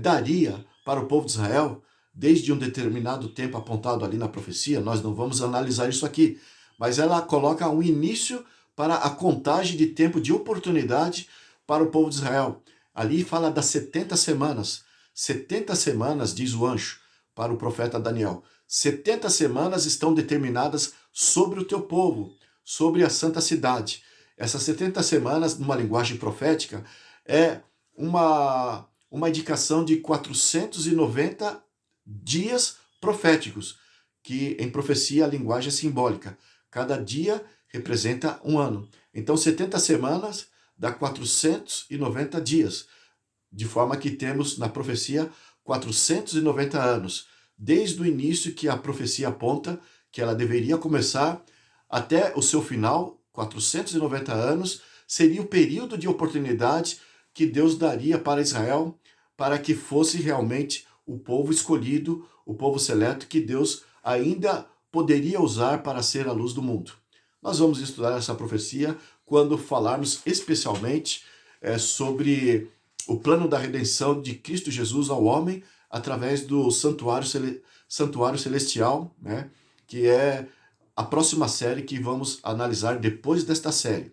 daria para o povo de Israel, desde um determinado tempo apontado ali na profecia. Nós não vamos analisar isso aqui, mas ela coloca um início para a contagem de tempo de oportunidade para o povo de Israel. Ali fala das 70 semanas. 70 semanas, diz o anjo para o profeta Daniel. 70 semanas estão determinadas sobre o teu povo, sobre a santa cidade. Essas 70 semanas, numa linguagem profética, é uma indicação de 490 dias proféticos, que em profecia a linguagem é simbólica. Cada dia representa um ano. Então, 70 semanas dá 490 dias, de forma que temos na profecia 490 anos, desde o início que a profecia aponta que ela deveria começar até o seu final, 490 anos, seria o período de oportunidade que Deus daria para Israel, para que fosse realmente o povo escolhido, o povo seleto que Deus ainda poderia usar para ser a luz do mundo. Nós vamos estudar essa profecia quando falarmos especialmente sobre o plano da redenção de Cristo Jesus ao homem através do santuário Santuário Celestial, né? Que é a próxima série que vamos analisar depois desta série.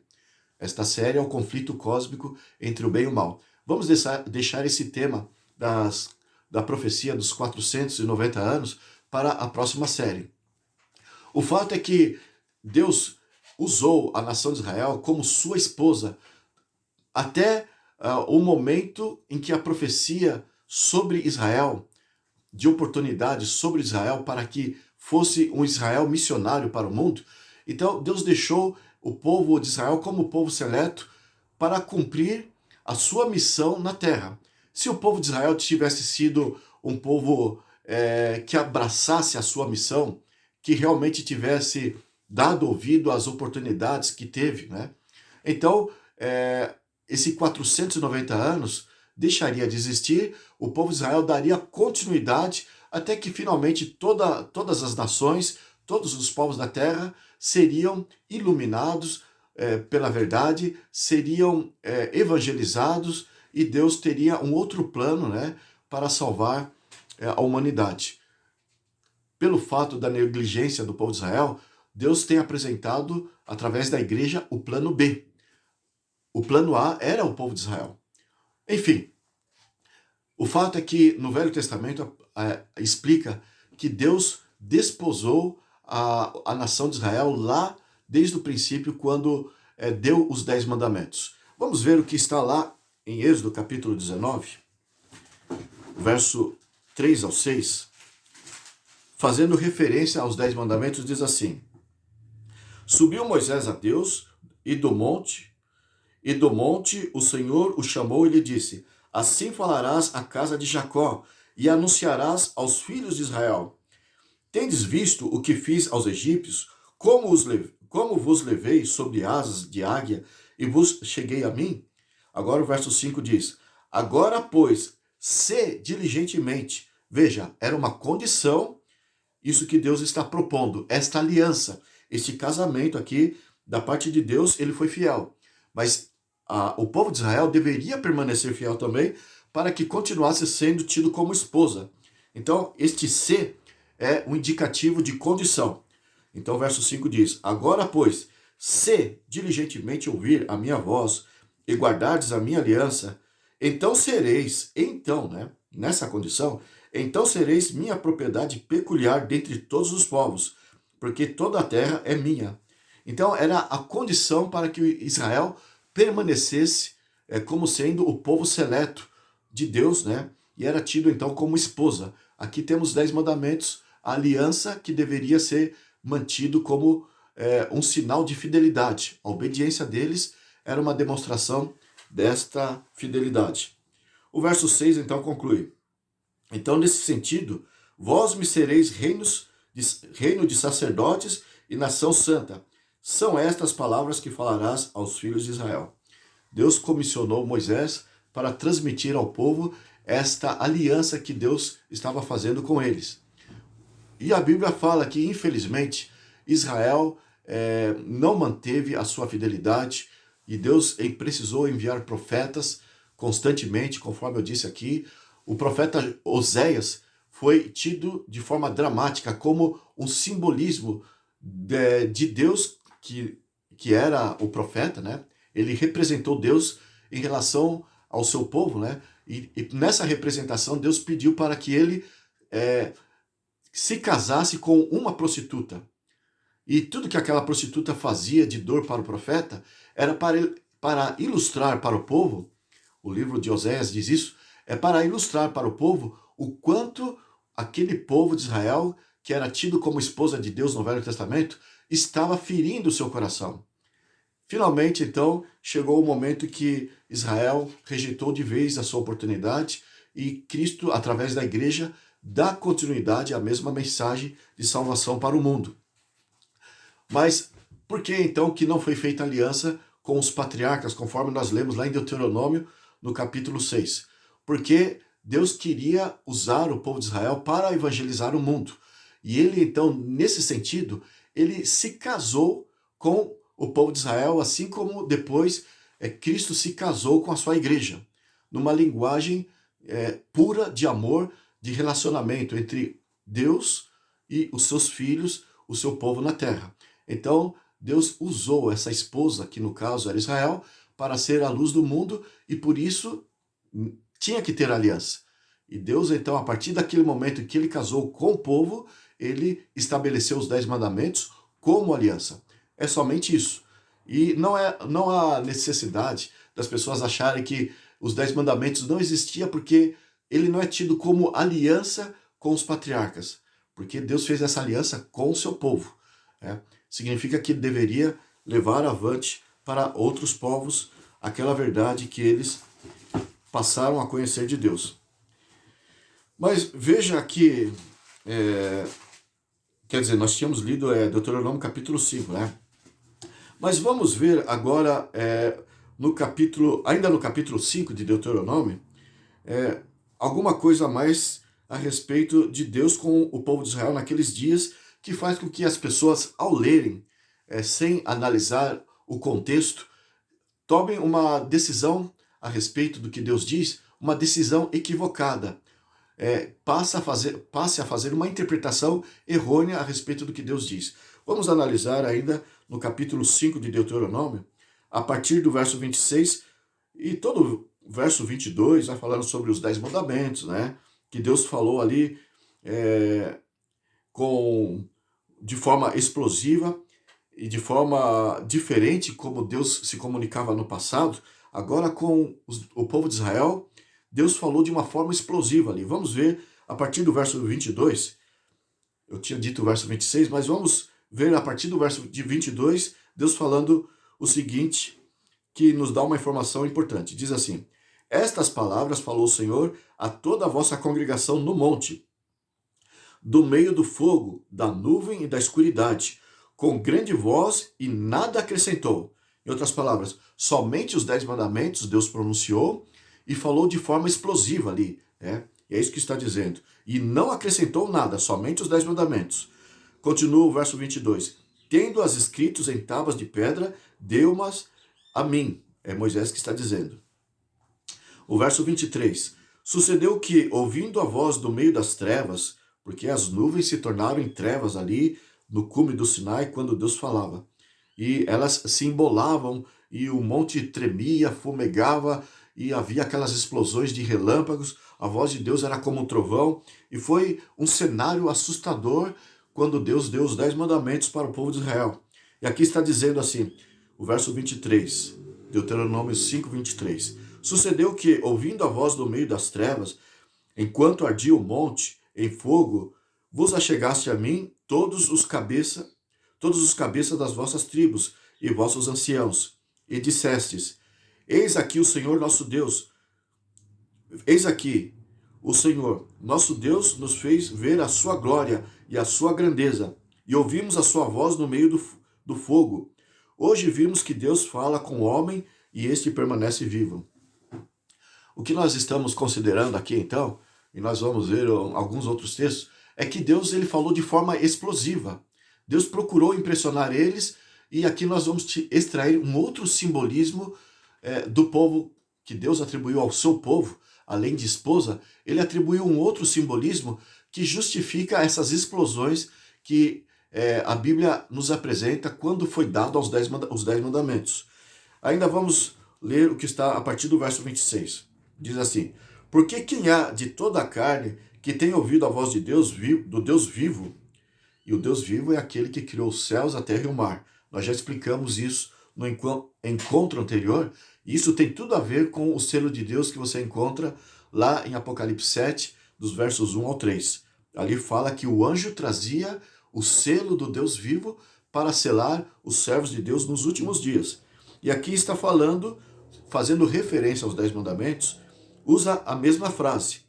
Esta série é o conflito cósmico entre o bem e o mal. Vamos deixar esse tema da profecia dos 490 anos para a próxima série. O fato é que Deus usou a nação de Israel como sua esposa até o momento em que a profecia sobre Israel, de oportunidade sobre Israel para que fosse um Israel missionário para o mundo. Então Deus deixou o povo de Israel como povo seleto para cumprir a sua missão na terra. Se o povo de Israel tivesse sido um povo que abraçasse a sua missão, que realmente tivesse dado ouvido às oportunidades que teve, né? Então, esse 490 anos deixaria de existir, o povo de Israel daria continuidade até que finalmente todas as nações, todos os povos da terra seriam iluminados pela verdade, seriam evangelizados e Deus teria um outro plano, né, para salvar a humanidade. Pelo fato da negligência do povo de Israel, Deus tem apresentado, através da igreja, o plano B. O plano A era o povo de Israel. Enfim, o fato é que no Velho Testamento explica que Deus desposou a nação de Israel lá desde o princípio, quando deu os 10 mandamentos. Vamos ver o que está lá em Êxodo capítulo 19, verso 3 ao 6, fazendo referência aos 10 mandamentos, diz assim: Subiu Moisés a Deus e do monte o Senhor o chamou e lhe disse: Assim falarás à casa de Jacó e anunciarás aos filhos de Israel: Tendes visto o que fiz aos egípcios, como vos levei sobre asas de águia e vos cheguei a mim? Agora o verso 5 diz: Agora, pois, se diligentemente. Veja, era uma condição, isso que Deus está propondo, esta aliança, este casamento aqui, da parte de Deus, ele foi fiel. Mas o povo de Israel deveria permanecer fiel também para que continuasse sendo tido como esposa. Então, este se é um indicativo de condição. Então, o verso 5 diz: Agora, pois, se diligentemente ouvir a minha voz e guardardes a minha aliança, então sereis, né, nessa condição, então sereis minha propriedade peculiar dentre todos os povos, porque toda a terra é minha. Então, era a condição para que Israel permanecesse como sendo o povo seleto de Deus, né? E era tido então como esposa. Aqui temos 10 mandamentos, a aliança que deveria ser mantido como um sinal de fidelidade. A obediência deles era uma demonstração desta fidelidade. O verso 6 então conclui: Então, nesse sentido, vós me sereis reino de sacerdotes e nação santa. São estas palavras que falarás aos filhos de Israel. Deus comissionou Moisés para transmitir ao povo esta aliança que Deus estava fazendo com eles. E a Bíblia fala que, infelizmente, Israel não manteve a sua fidelidade e Deus precisou enviar profetas constantemente, conforme eu disse aqui. O profeta Oséias foi tido de forma dramática como um simbolismo de Deus, que era o profeta, né? Ele representou Deus em relação ao seu povo, né? E nessa representação, Deus pediu para que ele se casasse com uma prostituta. E tudo que aquela prostituta fazia de dor para o profeta era para ilustrar para o povo, o livro de Oséias diz isso, para ilustrar para o povo o quanto aquele povo de Israel, que era tido como esposa de Deus no Velho Testamento, estava ferindo o seu coração. Finalmente, então, chegou o momento que Israel rejeitou de vez a sua oportunidade e Cristo, através da igreja, dá continuidade à mesma mensagem de salvação para o mundo. Mas por que então que não foi feita aliança com os patriarcas, conforme nós lemos lá em Deuteronômio, no capítulo 6? Porque Deus queria usar o povo de Israel para evangelizar o mundo. E ele, então, nesse sentido, ele se casou com o povo de Israel, assim como depois Cristo se casou com a sua igreja, numa linguagem pura de amor, de relacionamento entre Deus e os seus filhos, o seu povo na terra. Então, Deus usou essa esposa, que no caso era Israel, para ser a luz do mundo e por isso tinha que ter aliança. E Deus, então, a partir daquele momento em que ele casou com o povo, ele estabeleceu os 10 mandamentos como aliança. É somente isso. E não há necessidade das pessoas acharem que os 10 mandamentos não existiam porque ele não é tido como aliança com os patriarcas. Porque Deus fez essa aliança com o seu povo. Significa que ele deveria levar avante para outros povos aquela verdade que eles passaram a conhecer de Deus. Mas veja que, quer dizer, nós tínhamos lido Deuteronômio capítulo 5, né? Mas vamos ver agora, ainda no capítulo 5 de Deuteronômio, alguma coisa a mais a respeito de Deus com o povo de Israel naqueles dias, que faz com que as pessoas, ao lerem, sem analisar o contexto, tomem uma decisão a respeito do que Deus diz, uma decisão equivocada. Passe a fazer uma interpretação errônea a respeito do que Deus diz. Vamos analisar ainda no capítulo 5 de Deuteronômio, a partir do verso 26, e todo o verso 22 vai falando sobre os 10 mandamentos, né? Que Deus falou ali de forma explosiva e de forma diferente como Deus se comunicava no passado. Agora com o povo de Israel, Deus falou de uma forma explosiva ali. Vamos ver a partir do verso 22. Eu tinha dito o verso 26, mas vamos ver a partir do verso de 22, Deus falando o seguinte, que nos dá uma informação importante. Diz assim: estas palavras falou o Senhor a toda a vossa congregação no monte, do meio do fogo, da nuvem e da escuridade, com grande voz, e nada acrescentou. Em outras palavras, somente os 10 mandamentos Deus pronunciou e falou de forma explosiva ali. E é isso que está dizendo. E não acrescentou nada, somente os 10 mandamentos. Continua o verso 22. Tendo-as escritos em tábuas de pedra, deu-mas a mim. É Moisés que está dizendo. O verso 23. Sucedeu que, ouvindo a voz do meio das trevas, porque as nuvens se tornaram em trevas ali no cume do Sinai quando Deus falava. E elas se embolavam e o monte tremia, fumegava e havia aquelas explosões de relâmpagos. A voz de Deus era como um trovão e foi um cenário assustador quando Deus deu os 10 mandamentos para o povo de Israel. E aqui está dizendo assim, o verso 23, Deuteronômio 5, 23. Sucedeu que, ouvindo a voz do meio das trevas, enquanto ardia o monte em fogo, vos achegaste a mim todos os cabeças das vossas tribos e vossos anciãos, e dissestes: eis aqui o Senhor nosso Deus, eis aqui o Senhor nosso Deus nos fez ver a sua glória e a sua grandeza, e ouvimos a sua voz no meio do fogo. Hoje vimos que Deus fala com o homem e este permanece vivo. O que nós estamos considerando aqui então, e nós vamos ver alguns outros textos, é que Deus ele falou de forma explosiva. Deus procurou impressionar eles, e aqui nós vamos extrair um outro simbolismo do povo que Deus atribuiu ao seu povo. Além de esposa, ele atribuiu um outro simbolismo que justifica essas explosões que a Bíblia nos apresenta quando foi dado os 10 mandamentos. Ainda vamos ler o que está a partir do verso 26. Diz assim: porque quem há de toda a carne que tem ouvido a voz de Deus, do Deus vivo, e o Deus vivo é aquele que criou os céus, a terra e o mar. Nós já explicamos isso no encontro anterior, e isso tem tudo a ver com o selo de Deus que você encontra lá em Apocalipse 7, dos versos 1 ao 3. Ali fala que o anjo trazia o selo do Deus vivo para selar os servos de Deus nos últimos dias. E aqui está falando, fazendo referência aos 10 mandamentos, usa a mesma frase.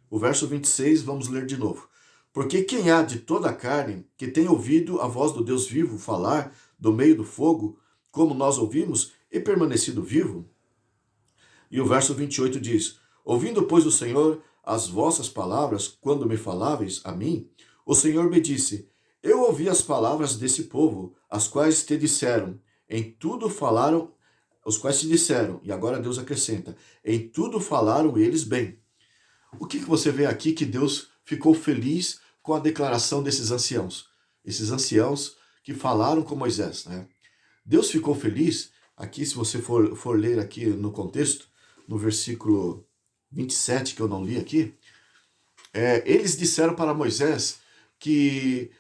O verso 26, vamos ler de novo. Porque quem há de toda a carne que tem ouvido a voz do Deus vivo falar do meio do fogo, como nós ouvimos, e permanecido vivo? E o verso 28 diz: ouvindo, pois, o Senhor as vossas palavras, quando me faláveis a mim, o Senhor me disse: eu ouvi as palavras desse povo, as quais te disseram, em tudo falaram, os quais te disseram, e agora Deus acrescenta, em tudo falaram eles bem. O que você vê aqui que Deus ficou feliz com a declaração desses anciãos. Esses anciãos que falaram com Moisés, né? Deus ficou feliz, aqui se você for ler aqui no contexto, no versículo 27, que eu não li aqui, eles disseram para Moisés que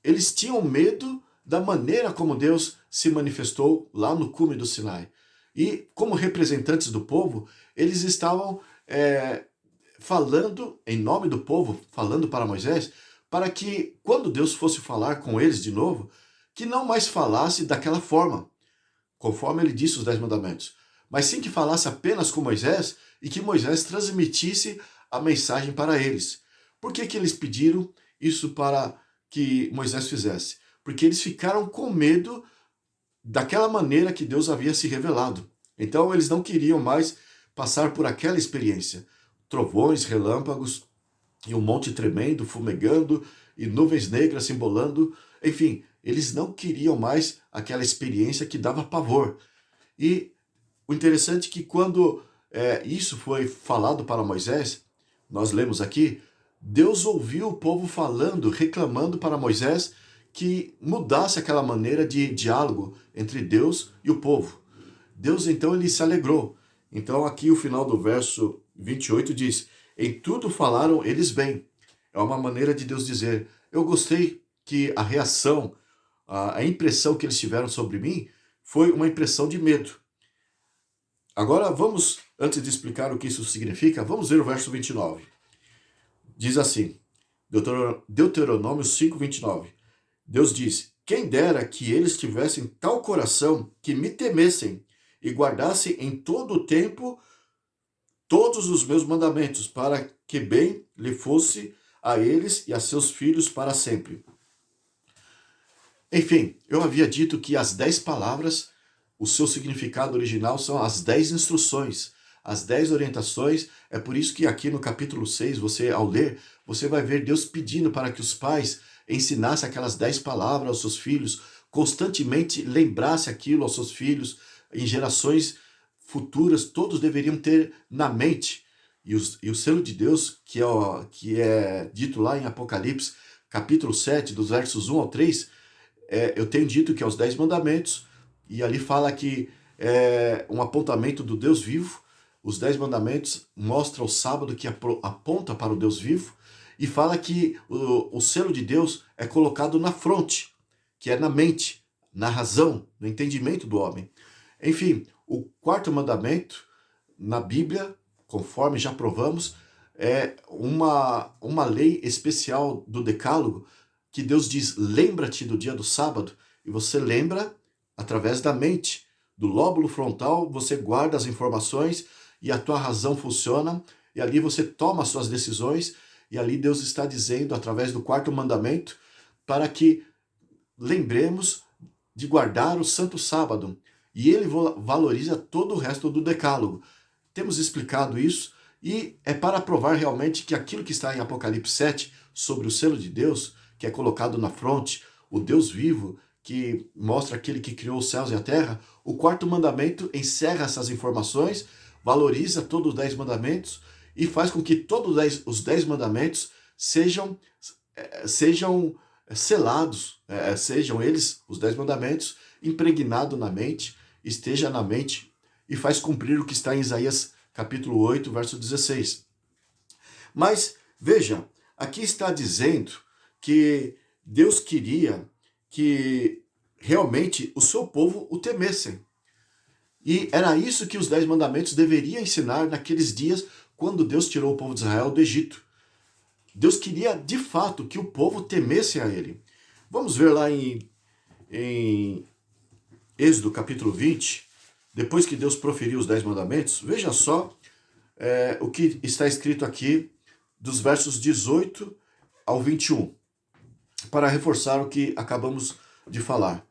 eles tinham medo da maneira como Deus se manifestou lá no cume do Sinai. E como representantes do povo, eles estavam falando em nome do povo, falando para Moisés, para que quando Deus fosse falar com eles de novo, que não mais falasse daquela forma, conforme ele disse os 10 mandamentos, mas sim que falasse apenas com Moisés e que Moisés transmitisse a mensagem para eles. Por que eles pediram isso para que Moisés fizesse? Porque eles ficaram com medo daquela maneira que Deus havia se revelado. Então eles não queriam mais passar por aquela experiência. Trovões, relâmpagos, e um monte tremendo, fumegando, e nuvens negras se embolando. Enfim, eles não queriam mais aquela experiência que dava pavor. E o interessante é que quando isso foi falado para Moisés, nós lemos aqui, Deus ouviu o povo falando, reclamando para Moisés que mudasse aquela maneira de diálogo entre Deus e o povo. Deus então ele se alegrou. Então aqui o final do verso 28 diz, em tudo falaram eles bem. É uma maneira de Deus dizer, eu gostei que a reação, a impressão que eles tiveram sobre mim foi uma impressão de medo. Agora vamos, antes de explicar o que isso significa, vamos ver o verso 29. Diz assim, Deuteronômio 5, 29. Deus diz, quem dera que eles tivessem tal coração que me temessem e guardassem em todo o tempo todos os meus mandamentos, para que bem lhe fosse a eles e a seus filhos para sempre. Enfim, eu havia dito que as 10 palavras, o seu significado original são as 10 instruções, as 10 orientações. É por isso que aqui no capítulo 6, você ao ler, você vai ver Deus pedindo para que os pais ensinassem aquelas 10 palavras aos seus filhos, constantemente lembrasse aquilo aos seus filhos, em gerações futuras, todos deveriam ter na mente. E o selo de Deus, que é dito lá em Apocalipse, capítulo 7, dos versos 1 ao 3, eu tenho dito que é os 10 mandamentos, e ali fala que é um apontamento do Deus vivo. Os 10 mandamentos mostram o sábado que aponta para o Deus vivo, e fala que o selo de Deus é colocado na fronte, que é na mente, na razão, no entendimento do homem. Enfim, o quarto mandamento na Bíblia, conforme já provamos, é uma lei especial do Decálogo, que Deus diz, lembra-te do dia do sábado, e você lembra através da mente, do lóbulo frontal, você guarda as informações e a tua razão funciona, e ali você toma as suas decisões, e ali Deus está dizendo, através do quarto mandamento, para que lembremos de guardar o santo sábado, e ele valoriza todo o resto do decálogo. Temos explicado isso, e é para provar realmente que aquilo que está em Apocalipse 7, sobre o selo de Deus, que é colocado na fronte, o Deus vivo, que mostra aquele que criou os céus e a terra, o quarto mandamento encerra essas informações, valoriza todos os 10 mandamentos, e faz com que todos os 10 mandamentos sejam selados, sejam eles, os 10 mandamentos, impregnados na mente, esteja na mente, e faz cumprir o que está em Isaías capítulo 8, verso 16. Mas, veja, aqui está dizendo que Deus queria que realmente o seu povo o temessem. E era isso que os 10 mandamentos deveriam ensinar naqueles dias quando Deus tirou o povo de Israel do Egito. Deus queria, de fato, que o povo temesse a ele. Vamos ver lá em Êxodo capítulo 20, depois que Deus proferiu os 10 mandamentos, veja só o que está escrito aqui dos versos 18 ao 21, para reforçar o que acabamos de falar,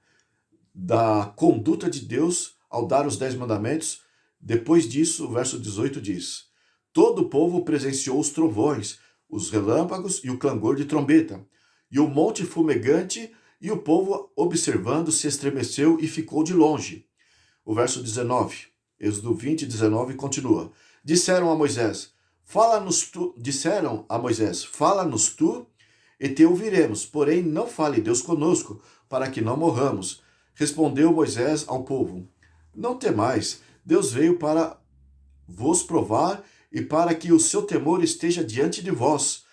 da conduta de Deus ao dar os 10 mandamentos. Depois disso, o verso 18 diz, todo o povo presenciou os trovões, os relâmpagos e o clangor de trombeta, e o monte fumegante, e o povo, observando, se estremeceu e ficou de longe. O verso 19, Êxodo 20, 19, continua. Disseram a Moisés, fala-nos tu, e te ouviremos, porém não fale Deus conosco, para que não morramos. Respondeu Moisés ao povo: Não temais, Deus veio para vos provar e para que o seu temor esteja diante de vós.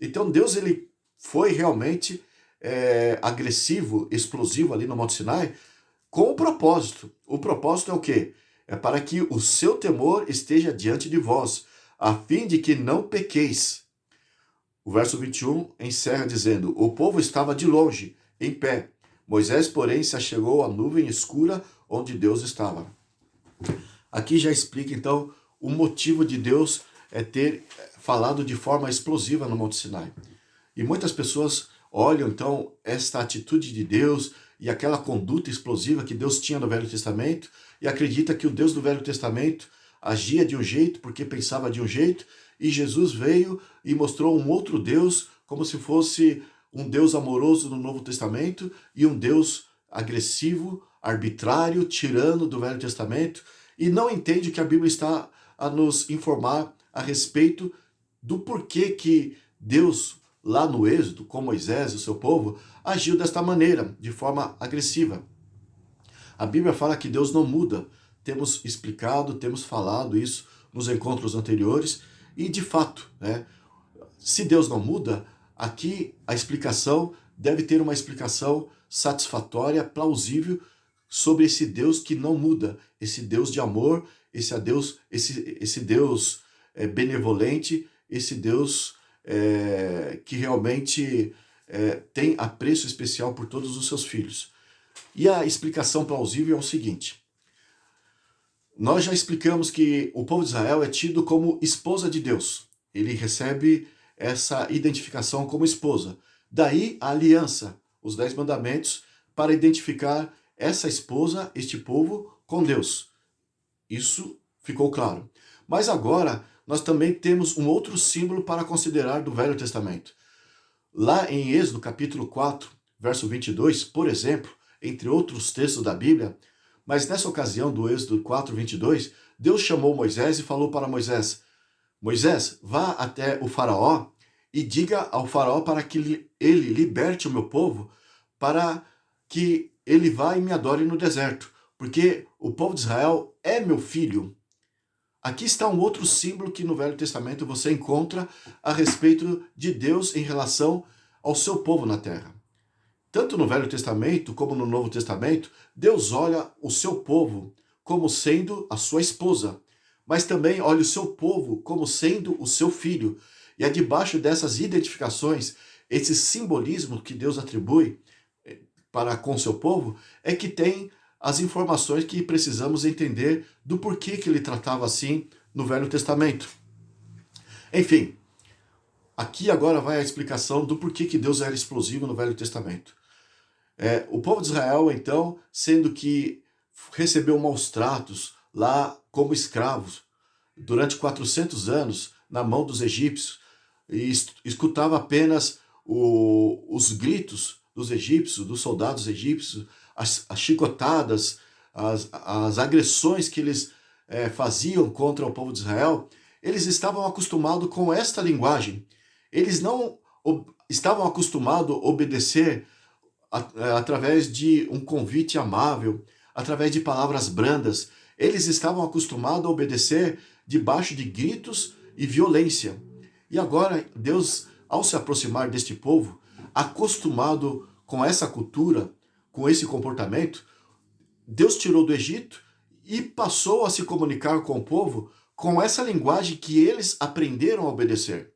Então Deus ele foi realmente agressivo, explosivo ali no Monte Sinai, com o propósito. O propósito é o quê? É para que o seu temor esteja diante de vós, a fim de que não pequeis. O verso 21 encerra dizendo: O povo estava de longe, em pé. Moisés, porém, se achegou à nuvem escura onde Deus estava. Aqui já explica, então, o motivo de Deus ter falado de forma explosiva no Monte Sinai. E muitas pessoas olham, então, esta atitude de Deus e aquela conduta explosiva que Deus tinha no Velho Testamento e acredita que o Deus do Velho Testamento agia de um jeito porque pensava de um jeito, e Jesus veio e mostrou um outro Deus como se fosse um Deus amoroso no Novo Testamento e um Deus agressivo, arbitrário, tirano do Velho Testamento, e não entende que a Bíblia está a nos informar a respeito do porquê que Deus, lá no Êxodo, com Moisés e o seu povo, agiu desta maneira, de forma agressiva. A Bíblia fala que Deus não muda. Temos explicado, temos falado isso nos encontros anteriores, e de fato, se Deus não muda, aqui a explicação deve ter uma explicação satisfatória, plausível, sobre esse Deus que não muda, esse Deus de amor, esse Deus benevolente, esse Deus que realmente tem apreço especial por todos os seus filhos. E a explicação plausível é o seguinte: nós já explicamos que o povo de Israel é tido como esposa de Deus. Ele recebe essa identificação como esposa. Daí a aliança, os 10 mandamentos, para identificar essa esposa, este povo, com Deus. Isso ficou claro. Mas agora nós também temos um outro símbolo para considerar do Velho Testamento. Lá em Êxodo capítulo 4, verso 22, por exemplo, entre outros textos da Bíblia, mas nessa ocasião do Êxodo 4, 22, Deus chamou Moisés e falou para Moisés: Moisés, vá até o faraó e diga ao faraó para que ele liberte o meu povo, para que ele vá e me adore no deserto, porque o povo de Israel é meu filho. Aqui está um outro símbolo que no Velho Testamento você encontra a respeito de Deus em relação ao seu povo na terra. Tanto no Velho Testamento como no Novo Testamento, Deus olha o seu povo como sendo a sua esposa, mas também olha o seu povo como sendo o seu filho. E é debaixo dessas identificações, esse simbolismo que Deus atribui para com seu povo, é que tem as informações que precisamos entender do porquê que ele tratava assim no Velho Testamento. Enfim, aqui agora vai a explicação do porquê que Deus era explosivo no Velho Testamento. O povo de Israel, então, sendo que recebeu maus tratos lá como escravos durante 400 anos na mão dos egípcios, e escutava apenas os gritos dos egípcios, dos soldados egípcios, as chicotadas, as agressões que eles faziam contra o povo de Israel, eles estavam acostumados com esta linguagem. Eles não estavam acostumados a obedecer através de um convite amável, através de palavras brandas. Eles estavam acostumados a obedecer debaixo de gritos e violência. E agora, Deus, ao se aproximar deste povo, acostumado com essa cultura, com esse comportamento, Deus tirou do Egito e passou a se comunicar com o povo com essa linguagem que eles aprenderam a obedecer.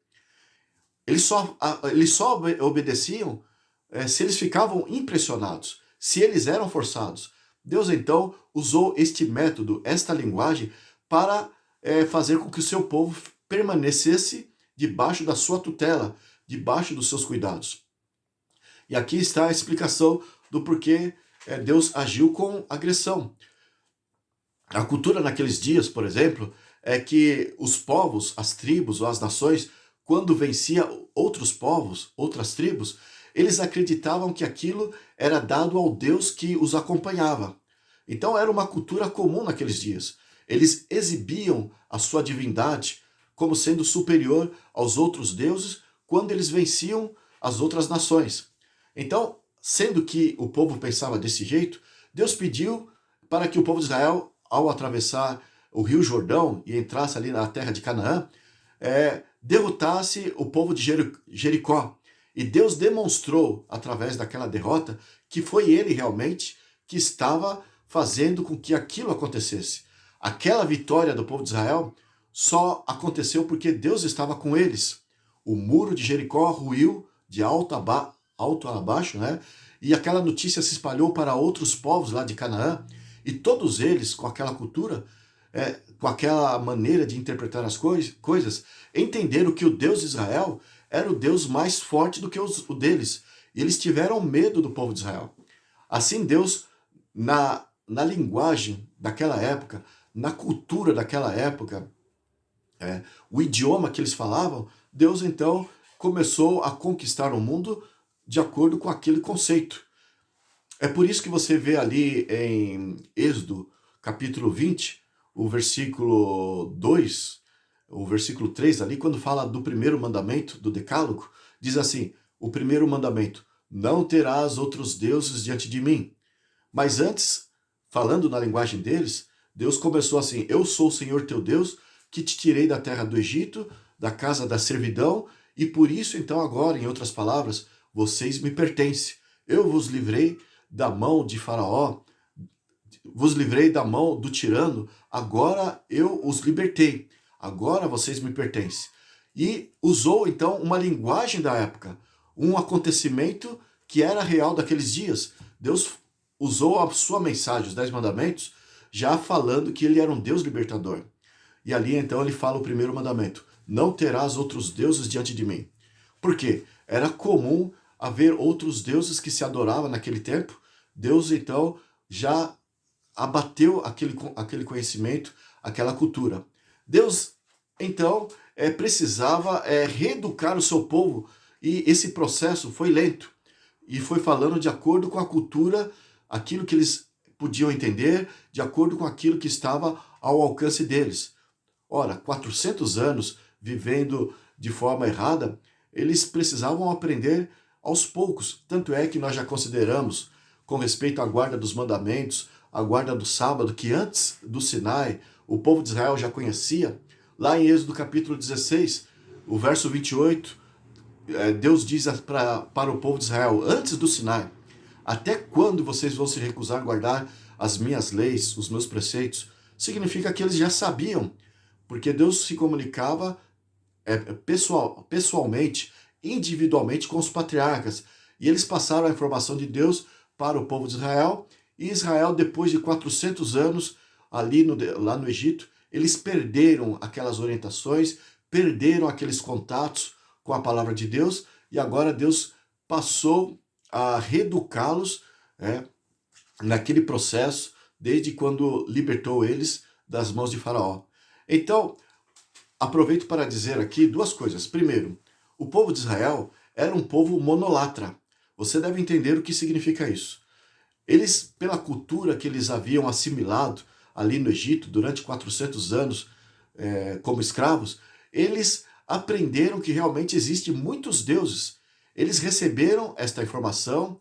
Eles só obedeciam se eles ficavam impressionados, se eles eram forçados. Deus então usou este método, esta linguagem, para fazer com que o seu povo permanecesse debaixo da sua tutela, debaixo dos seus cuidados. E aqui está a explicação do porquê Deus agiu com agressão. A cultura naqueles dias, por exemplo, é que os povos, as tribos ou as nações, quando vencia outros povos, outras tribos, eles acreditavam que aquilo era dado ao Deus que os acompanhava. Então era uma cultura comum naqueles dias. Eles exibiam a sua divindade como sendo superior aos outros deuses quando eles venciam as outras nações. Então, sendo que o povo pensava desse jeito, Deus pediu para que o povo de Israel, ao atravessar o Rio Jordão e entrasse ali na terra de Canaã, derrotasse o povo de Jericó. E Deus demonstrou, através daquela derrota, que foi ele realmente que estava fazendo com que aquilo acontecesse. Aquela vitória do povo de Israel só aconteceu porque Deus estava com eles. O muro de Jericó ruiu de alto a baixo, né? E aquela notícia se espalhou para outros povos lá de Canaã, e todos eles, com aquela cultura, com aquela maneira de interpretar as coisas, entenderam que o Deus de Israel era o Deus mais forte do que o deles. E eles tiveram medo do povo de Israel. Assim, Deus, na linguagem daquela época, na cultura daquela época, o idioma que eles falavam, Deus então começou a conquistar o mundo de acordo com aquele conceito. É por isso que você vê ali em Êxodo, capítulo 20, o versículo 2, o versículo 3 ali, quando fala do primeiro mandamento, do decálogo, diz assim, o primeiro mandamento, não terás outros deuses diante de mim. Mas antes, falando na linguagem deles, Deus começou assim, eu sou o Senhor teu Deus, que te tirei da terra do Egito, da casa da servidão, e por isso então agora, em outras palavras, vocês me pertencem. Eu vos livrei da mão de Faraó, vos livrei da mão do tirano, agora eu os libertei, agora vocês me pertencem. E usou então uma linguagem da época, um acontecimento que era real daqueles dias. Deus usou a sua mensagem, os 10 mandamentos, já falando que ele era um Deus libertador. E ali então ele fala o primeiro mandamento, não terás outros deuses diante de mim. Por quê? Era comum haver outros deuses que se adoravam naquele tempo. Deus então já abateu aquele conhecimento, aquela cultura. Deus então precisava reeducar o seu povo, e esse processo foi lento e foi falando de acordo com a cultura, aquilo que eles podiam entender, de acordo com aquilo que estava ao alcance deles. Ora, 400 anos vivendo de forma errada, eles precisavam aprender aos poucos. Tanto é que nós já consideramos, com respeito à guarda dos mandamentos, a guarda do sábado, que antes do Sinai, o povo de Israel já conhecia. Lá em Êxodo capítulo 16, o verso 28, Deus diz para o povo de Israel, antes do Sinai, até quando vocês vão se recusar a guardar as minhas leis, os meus preceitos? Significa que eles já sabiam, porque Deus se comunicava pessoalmente, individualmente com os patriarcas, e eles passaram a informação de Deus para o povo de Israel, e Israel, depois de 400 anos, lá no Egito, eles perderam aquelas orientações, perderam aqueles contatos com a palavra de Deus, e agora Deus passou a reeducá-los naquele processo, desde quando libertou eles das mãos de Faraó. Então, aproveito para dizer aqui duas coisas. Primeiro, o povo de Israel era um povo monolatra. Você deve entender o que significa isso. Eles, pela cultura que eles haviam assimilado ali no Egito durante 400 anos como escravos, eles aprenderam que realmente existem muitos deuses. Eles receberam esta informação,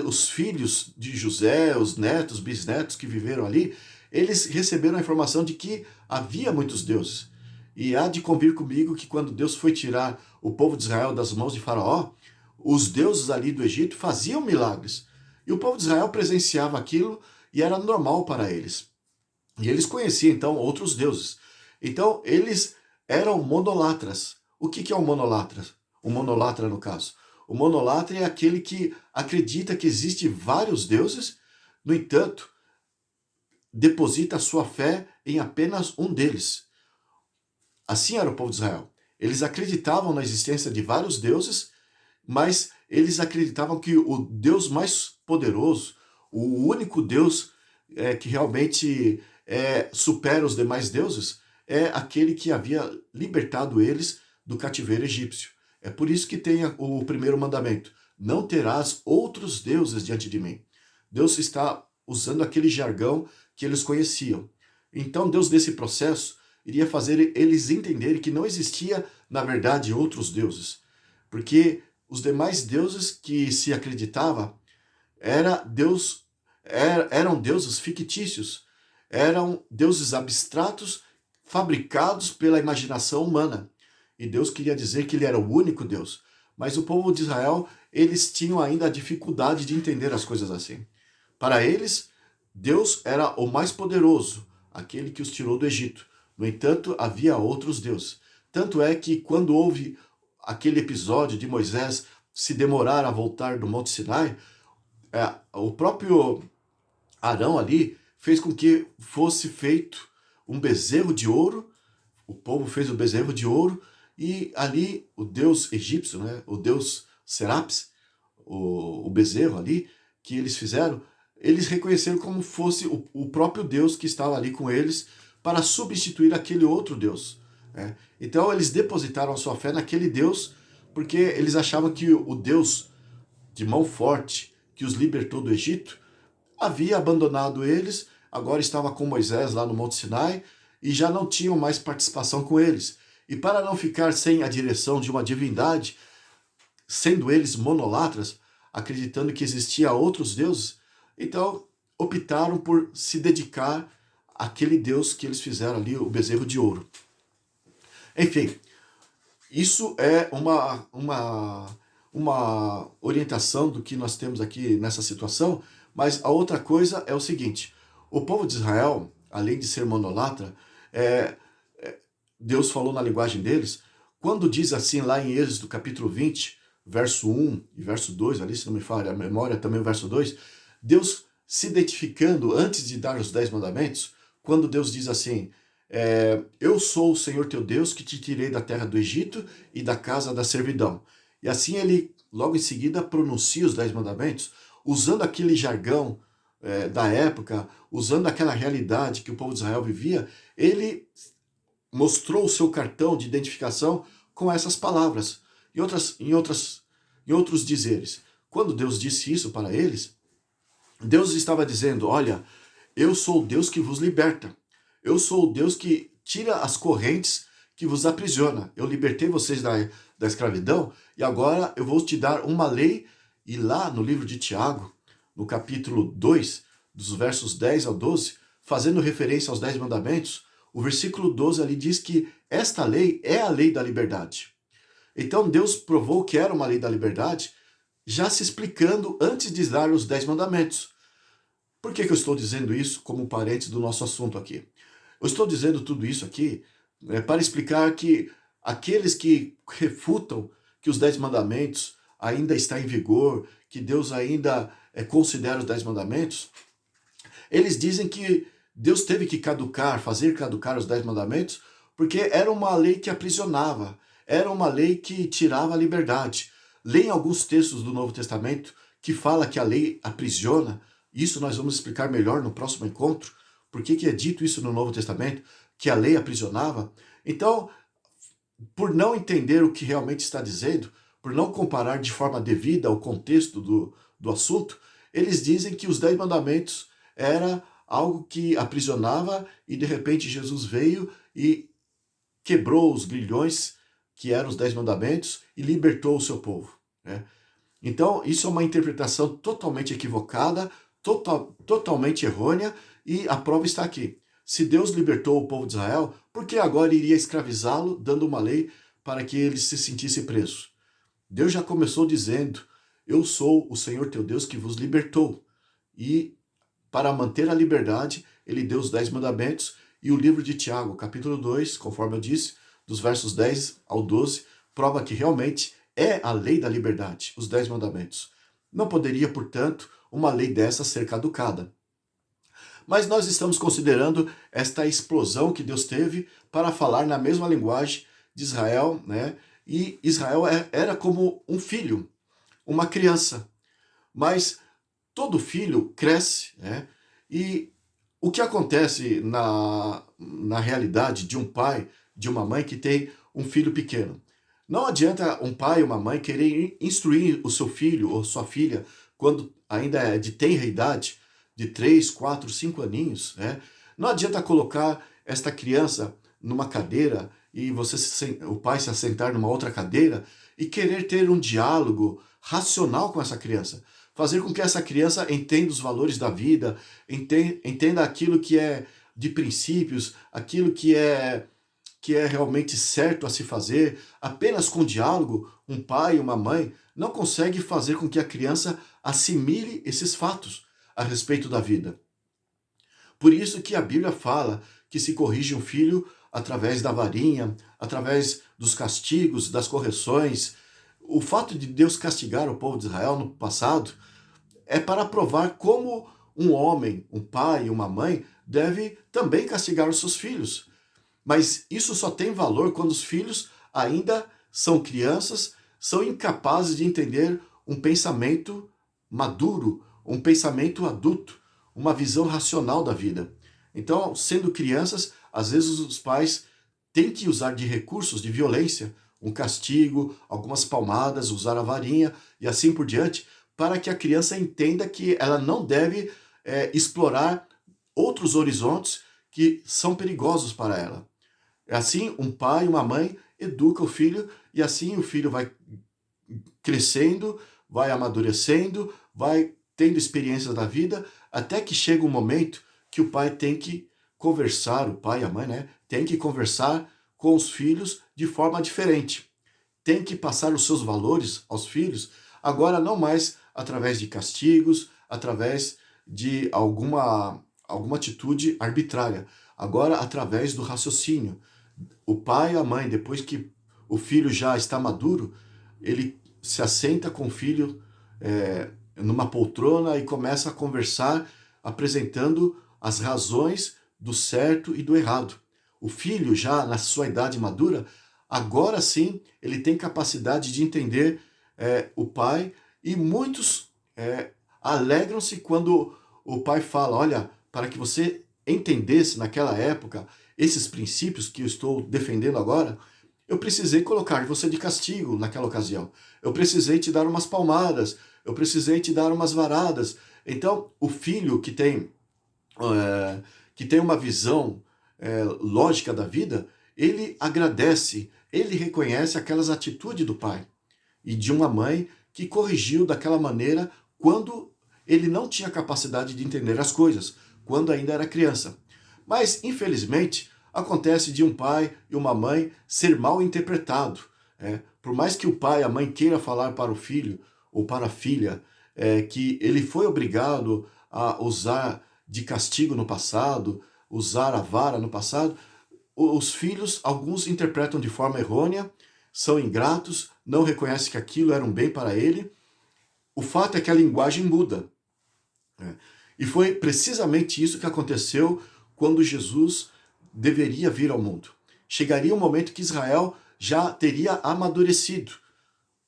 os filhos de José, os netos, bisnetos que viveram ali, eles receberam a informação de que havia muitos deuses. E há de convir comigo que quando Deus foi tirar o povo de Israel das mãos de Faraó, os deuses ali do Egito faziam milagres. E o povo de Israel presenciava aquilo e era normal para eles. E eles conheciam então outros deuses. Então eles eram monolatras. O que é um monolatra? O monolatra no caso. O monolatra é aquele que acredita que existem vários deuses, no entanto, deposita a sua fé em apenas um deles. Assim era o povo de Israel. Eles acreditavam na existência de vários deuses, mas eles acreditavam que o Deus mais poderoso, o único Deus que realmente supera os demais deuses, é aquele que havia libertado eles do cativeiro egípcio. É por isso que tem o primeiro mandamento: não terás outros deuses diante de mim. Deus está usando aquele jargão que eles conheciam. Então Deus, nesse processo, iria fazer eles entenderem que não existia, na verdade, outros deuses. Porque os demais deuses que se acreditava eram deuses fictícios, eram deuses abstratos fabricados pela imaginação humana. E Deus queria dizer que ele era o único Deus. Mas o povo de Israel, eles tinham ainda a dificuldade de entender as coisas assim. Para eles, Deus era o mais poderoso, aquele que os tirou do Egito. No entanto, havia outros deuses. Tanto é que quando houve aquele episódio de Moisés se demorar a voltar do Monte Sinai, o próprio Arão ali fez com que fosse feito um bezerro de ouro. O povo fez o bezerro de ouro e ali o deus egípcio, né, o deus Serapis, o bezerro ali que eles fizeram, eles reconheceram como fosse o próprio Deus que estava ali com eles para substituir aquele outro Deus. Né? Então eles depositaram a sua fé naquele Deus porque eles achavam que o Deus de mão forte que os libertou do Egito havia abandonado eles, agora estava com Moisés lá no Monte Sinai e já não tinham mais participação com eles. E para não ficar sem a direção de uma divindade, sendo eles monolatras, acreditando que existia outros deuses, então optaram por se dedicar àquele Deus que eles fizeram ali, o bezerro de ouro. Enfim, isso é uma orientação do que nós temos aqui nessa situação, mas a outra coisa é o seguinte: o povo de Israel, além de ser monolatra, Deus falou na linguagem deles, quando diz assim lá em Êxodo capítulo 20, verso 1 e verso 2, ali se não me falha a memória, também o verso 2, Deus se identificando antes de dar os 10 mandamentos, quando Deus diz assim, eu sou o Senhor teu Deus que te tirei da terra do Egito e da casa da servidão. E assim ele, logo em seguida, pronuncia os 10 mandamentos, usando aquele jargão da época, usando aquela realidade que o povo de Israel vivia, ele mostrou o seu cartão de identificação com essas palavras. Em outros dizeres. Quando Deus disse isso para eles, Deus estava dizendo, olha, eu sou o Deus que vos liberta. Eu sou o Deus que tira as correntes que vos aprisiona. Eu libertei vocês da escravidão e agora eu vou te dar uma lei. E lá no livro de Tiago, no capítulo 2, dos versos 10 ao 12, fazendo referência aos 10 mandamentos, o versículo 12 ali diz que esta lei é a lei da liberdade. Então Deus provou que era uma lei da liberdade, já se explicando antes de dar os 10 mandamentos. Por que eu estou dizendo isso como parênteses do nosso assunto aqui? Eu estou dizendo tudo isso aqui para explicar que aqueles que refutam que os 10 mandamentos ainda está em vigor, que Deus ainda considera os 10 mandamentos, eles dizem que Deus teve que fazer caducar os 10 mandamentos, porque era uma lei que aprisionava, era uma lei que tirava a liberdade. Leem alguns textos do Novo Testamento que fala que a lei aprisiona. Isso nós vamos explicar melhor no próximo encontro. Por que é dito isso no Novo Testamento? Que a lei aprisionava. Então, por não entender o que realmente está dizendo, por não comparar de forma devida o contexto do assunto, eles dizem que os 10 mandamentos era algo que aprisionava e de repente Jesus veio e quebrou os grilhões que eram os 10 mandamentos e libertou o seu povo. Né? Então, isso é uma interpretação totalmente equivocada, totalmente errônea, e a prova está aqui. Se Deus libertou o povo de Israel, por que agora iria escravizá-lo, dando uma lei para que ele se sentisse preso? Deus já começou dizendo, eu sou o Senhor teu Deus que vos libertou. E para manter a liberdade, ele deu os 10 mandamentos, e o livro de Tiago, capítulo 2, conforme eu disse, dos versos 10 ao 12, prova que realmente é a lei da liberdade, os 10 mandamentos. Não poderia, portanto, uma lei dessa ser caducada. Mas nós estamos considerando esta explosão que Deus teve para falar na mesma linguagem de Israel, né? E Israel era como um filho, uma criança. Mas todo filho cresce, né? E o que acontece na realidade de um pai, de uma mãe que tem um filho pequeno? Não adianta um pai ou uma mãe querer instruir o seu filho ou sua filha quando ainda é de tenra idade, de 3, 4, 5 aninhos, né? Não adianta colocar esta criança numa cadeira e o pai se assentar numa outra cadeira e querer ter um diálogo racional com essa criança. Fazer com que essa criança entenda os valores da vida, entenda aquilo que é de princípios, aquilo que é realmente certo a se fazer. Apenas com diálogo, um pai e uma mãe não consegue fazer com que a criança assimile esses fatos a respeito da vida. Por isso que a Bíblia fala que se corrige um filho através da varinha, através dos castigos, das correções. O fato de Deus castigar o povo de Israel no passado é para provar como um homem, um pai, uma mãe, deve também castigar os seus filhos. Mas isso só tem valor quando os filhos ainda são crianças, são incapazes de entender um pensamento maduro, um pensamento adulto, uma visão racional da vida. Então, sendo crianças, às vezes os pais têm que usar de recursos de violência, um castigo, algumas palmadas, usar a varinha e assim por diante, para que a criança entenda que ela não deve explorar outros horizontes que são perigosos para ela. Assim, um pai e uma mãe educa o filho e assim o filho vai crescendo, vai amadurecendo, vai tendo experiências da vida, até que chega um momento que o pai tem que conversar, o pai e a mãe, né, tem que conversar com os filhos de forma diferente. Tem que passar os seus valores aos filhos, agora não mais através de castigos, através de alguma atitude arbitrária, agora através do raciocínio. O pai e a mãe, depois que o filho já está maduro, ele se assenta com o filho numa poltrona e começa a conversar, apresentando as razões do certo e do errado. O filho, já na sua idade madura, agora sim ele tem capacidade de entender o pai, e muitos alegram-se quando o pai fala: olha, para que você entendesse naquela época esses princípios que eu estou defendendo agora, eu precisei colocar você de castigo naquela ocasião. Eu precisei te dar umas palmadas, eu precisei te dar umas varadas. Então, o filho que tem uma visão lógica da vida, ele agradece, ele reconhece aquelas atitudes do pai e de uma mãe que corrigiu daquela maneira quando ele não tinha capacidade de entender as coisas, quando ainda era criança. Mas, infelizmente, acontece de um pai e uma mãe ser mal interpretado. Por mais que o pai e a mãe queira falar para o filho ou para a filha que ele foi obrigado a usar de castigo no passado, usar a vara no passado, os filhos, alguns interpretam de forma errônea, são ingratos, não reconhecem que aquilo era um bem para ele. O fato é que a linguagem muda. E foi precisamente isso que aconteceu quando Jesus deveria vir ao mundo. Chegaria um momento que Israel já teria amadurecido.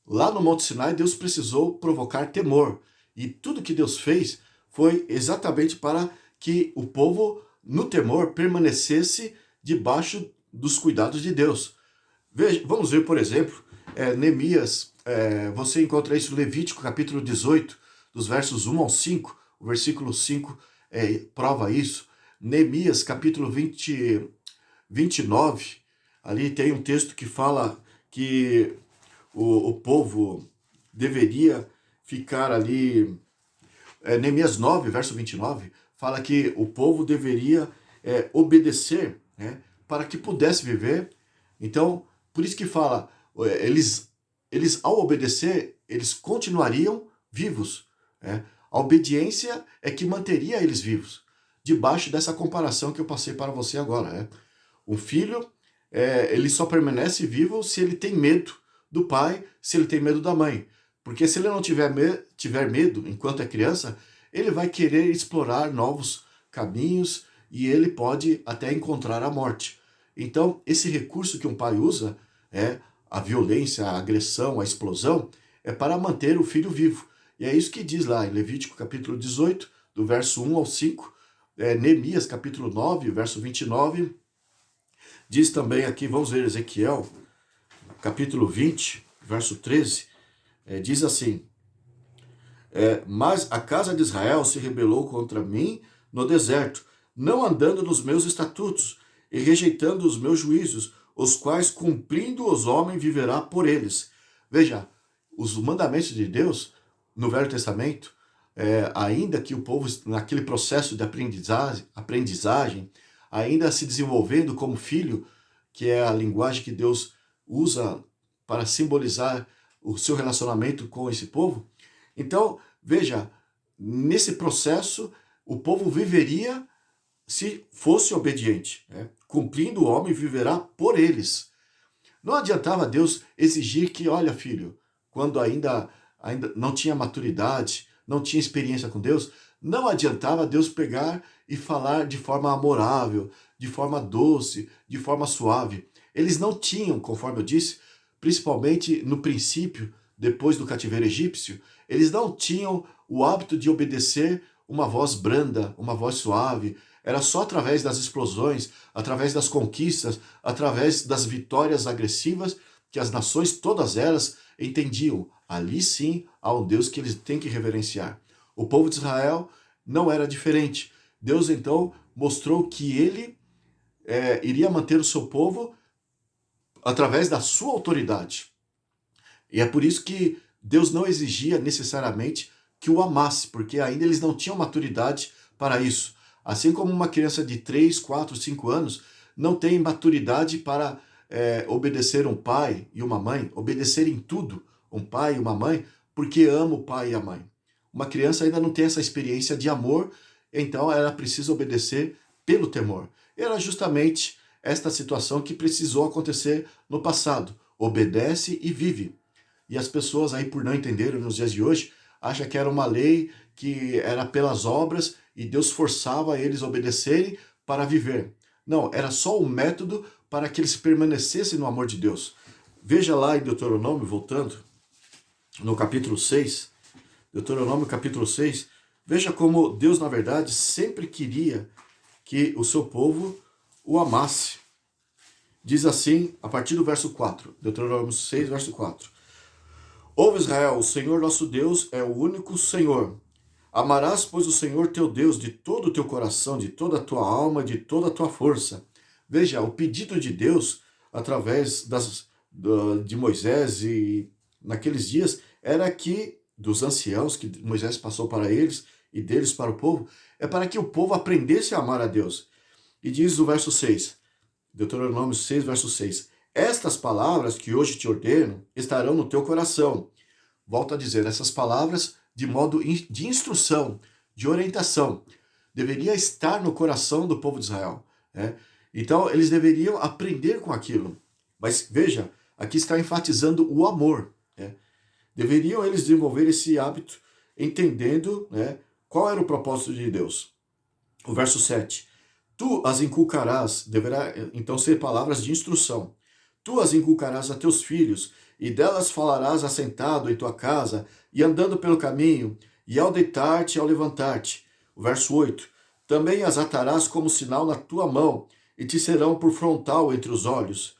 Lá no Monte Sinai, Deus precisou provocar temor. E tudo que Deus fez foi exatamente para que o povo, no temor, permanecesse debaixo dos cuidados de Deus. Vamos ver, por exemplo, Neemias, você encontra isso em Levítico, capítulo 18, dos versos 1 ao 5, o versículo 5 prova isso. Neemias, capítulo 29, ali tem um texto que fala que o povo deveria ficar ali. Neemias 9, verso 29, fala que o povo deveria obedecer, né, para que pudesse viver. Então, por isso que fala, eles ao obedecer, eles continuariam vivos. A obediência é que manteria eles vivos, debaixo dessa comparação que eu passei para você agora. Um filho, ele só permanece vivo se ele tem medo do pai, se ele tem medo da mãe. Porque se ele não tiver medo enquanto é criança, ele vai querer explorar novos caminhos e ele pode até encontrar a morte. Então, esse recurso que um pai usa, a violência, a agressão, a explosão, é para manter o filho vivo. E é isso que diz lá em Levítico capítulo 18, do verso 1 ao 5, Neemias capítulo 9, verso 29, diz também aqui, vamos ver Ezequiel, capítulo 20, verso 13, diz assim: mas a casa de Israel se rebelou contra mim no deserto, não andando nos meus estatutos. e rejeitando os meus juízos, os quais cumprindo os homens viverá por eles. Veja, os mandamentos de Deus no Velho Testamento, ainda que o povo naquele processo de aprendizagem, ainda se desenvolvendo como filho, que é a linguagem que Deus usa para simbolizar o seu relacionamento com esse povo. Então, veja, nesse processo, o povo viveria se fosse obediente, né? Cumprindo o homem viverá por eles. Não adiantava Deus exigir que, olha, filho, quando ainda não tinha maturidade, não tinha experiência com Deus, não adiantava Deus pegar e falar de forma amorável, de forma doce, de forma suave. Eles não tinham, conforme eu disse, principalmente no princípio, depois do cativeiro egípcio, eles não tinham o hábito de obedecer uma voz branda, uma voz suave. Era só através das explosões, através das conquistas, através das vitórias agressivas que as nações, todas elas, entendiam. Ali sim há um Deus que eles têm que reverenciar. O povo de Israel não era diferente. Deus então mostrou que ele iria manter o seu povo através da sua autoridade. E é por isso que Deus não exigia necessariamente que o amasse, porque ainda eles não tinham maturidade para isso. Assim como uma criança de 3, 4, 5 anos não tem maturidade para obedecer um pai e uma mãe, obedecer em tudo um pai e uma mãe, porque ama o pai e a mãe. Uma criança ainda não tem essa experiência de amor, então ela precisa obedecer pelo temor. Era justamente esta situação que precisou acontecer no passado. Obedece e vive. E as pessoas aí, por não entenderem nos dias de hoje, acham que era uma lei que era pelas obras e Deus forçava eles a obedecerem para viver. Não, era só um método para que eles permanecessem no amor de Deus. Veja lá em Deuteronômio, voltando, no capítulo 6, Deuteronômio capítulo 6, veja como Deus, na verdade, sempre queria que o seu povo o amasse. Diz assim, a partir do verso 4, Deuteronômio 6, verso 4. Ouve Israel, o Senhor nosso Deus é o único Senhor. Amarás, pois, o Senhor teu Deus de todo o teu coração, de toda a tua alma, de toda a tua força. Veja, o pedido de Deus, através de Moisés e naqueles dias, era que, dos anciãos que Moisés passou para eles e deles para o povo, é para que o povo aprendesse a amar a Deus. E diz o verso 6, Deuteronômio 6, verso 6, estas palavras que hoje te ordeno estarão no teu coração. Volto a dizer, essas palavras de modo de instrução, de orientação, deveria estar no coração do povo de Israel. Né? Então, eles deveriam aprender com aquilo. Mas, veja, aqui está enfatizando o amor. Né? Deveriam eles desenvolver esse hábito, entendendo, né, qual era o propósito de Deus. O verso 7. Tu as inculcarás, deverá então ser palavras de instrução. Tu as inculcarás a teus filhos, e delas falarás assentado em tua casa, e andando pelo caminho, e ao deitar-te e ao levantar-te. O verso 8. Também as atarás como sinal na tua mão, e te serão por frontal entre os olhos.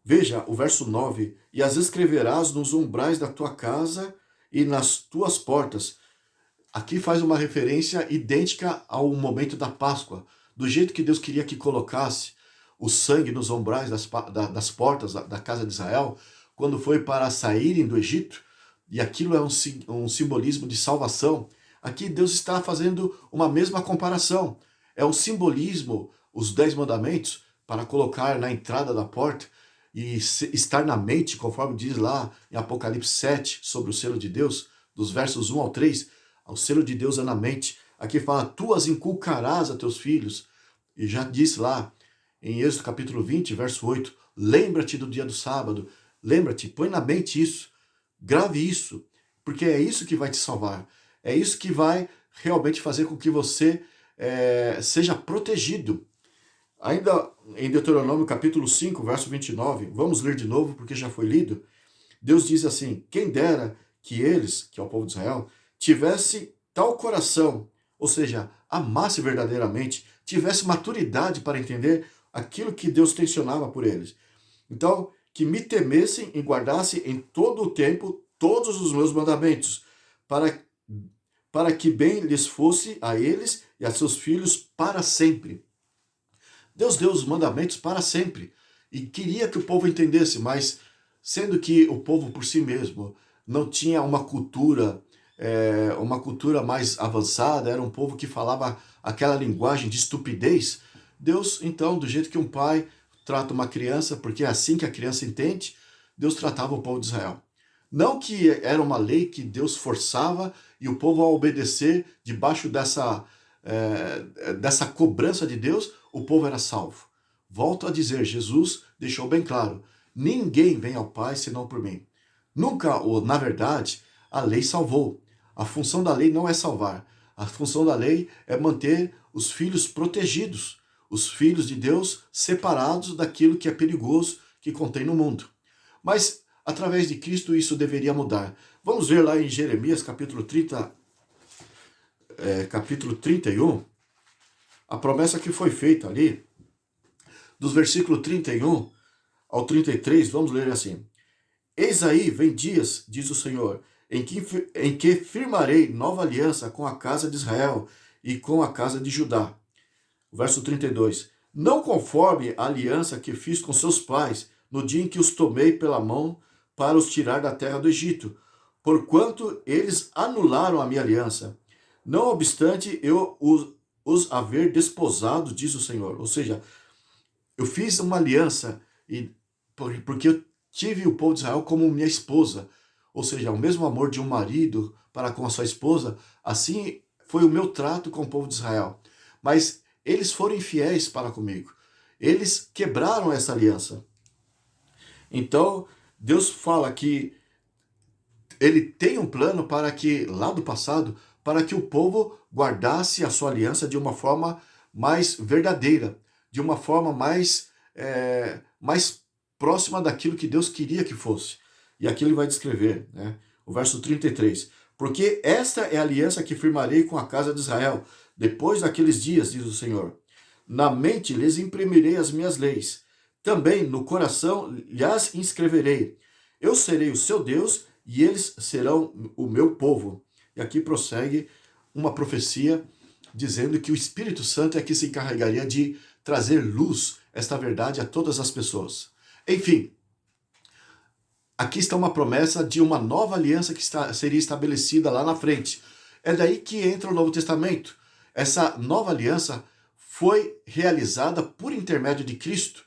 Veja o verso 9. E as escreverás nos umbrais da tua casa e nas tuas portas. Aqui faz uma referência idêntica ao momento da Páscoa, do jeito que Deus queria que colocasse o sangue nos umbrais das portas da casa de Israel, quando foi para saírem do Egito, e aquilo é um simbolismo de salvação. Aqui Deus está fazendo uma mesma comparação. É um simbolismo, os 10 mandamentos, para colocar na entrada da porta e estar na mente, conforme diz lá em Apocalipse 7, sobre o selo de Deus, dos versos 1 ao 3, o selo de Deus é na mente. Aqui fala, tu as inculcarás a teus filhos. E já disse lá, em Êxodo capítulo 20, verso 8, lembra-te do dia do sábado, lembra-te, põe na mente isso, grave isso, porque é isso que vai te salvar, é isso que vai realmente fazer com que você seja protegido. Ainda em Deuteronômio capítulo 5, verso 29, vamos ler de novo porque já foi lido, Deus diz assim, quem dera que eles, que é o povo de Israel, tivesse tal coração, ou seja, amasse verdadeiramente, tivesse maturidade para entender aquilo que Deus tensionava por eles. Então, que me temessem e guardassem em todo o tempo todos os meus mandamentos, para que bem lhes fosse a eles e a seus filhos para sempre. Deus deu os mandamentos para sempre e queria que o povo entendesse, mas sendo que o povo por si mesmo não tinha uma cultura mais avançada, era um povo que falava aquela linguagem de estupidez, Deus, então, do jeito que um pai trata uma criança, porque é assim que a criança entende, Deus tratava o povo de Israel. Não que era uma lei que Deus forçava e o povo a obedecer debaixo dessa cobrança de Deus, o povo era salvo. Volto a dizer, Jesus deixou bem claro, ninguém vem ao Pai senão por mim. Nunca, ou na verdade, a lei salvou. A função da lei não é salvar. A função da lei é manter os filhos protegidos, os filhos de Deus separados daquilo que é perigoso que contém no mundo. Mas, através de Cristo, isso deveria mudar. Vamos ver lá em Jeremias, capítulo 31, a promessa que foi feita ali, dos versículos 31 ao 33, vamos ler assim. Eis aí, vem dias, diz o Senhor, em que firmarei nova aliança com a casa de Israel e com a casa de Judá. Verso 32. Não conforme a aliança que fiz com seus pais, no dia em que os tomei pela mão para os tirar da terra do Egito, porquanto eles anularam a minha aliança. Não obstante eu os haver desposado, diz o Senhor. Ou seja, eu fiz uma aliança porque eu tive o povo de Israel como minha esposa. Ou seja, o mesmo amor de um marido para com a sua esposa, assim foi o meu trato com o povo de Israel. Mas eles foram infiéis para comigo. Eles quebraram essa aliança. Então, Deus fala que ele tem um plano para que, lá do passado, para que o povo guardasse a sua aliança de uma forma mais verdadeira, de uma forma mais próxima daquilo que Deus queria que fosse. E aqui ele vai descrever, né? O verso 33. Porque esta é a aliança que firmarei com a casa de Israel, depois daqueles dias, diz o Senhor. Na mente lhes imprimirei as minhas leis, também no coração lhes inscreverei. Eu serei o seu Deus e eles serão o meu povo. E aqui prossegue uma profecia dizendo que o Espírito Santo é que se encarregaria de trazer luz, esta verdade, a todas as pessoas. Enfim, aqui está uma promessa de uma nova aliança que seria estabelecida lá na frente. É daí que entra o Novo Testamento. Essa nova aliança foi realizada por intermédio de Cristo.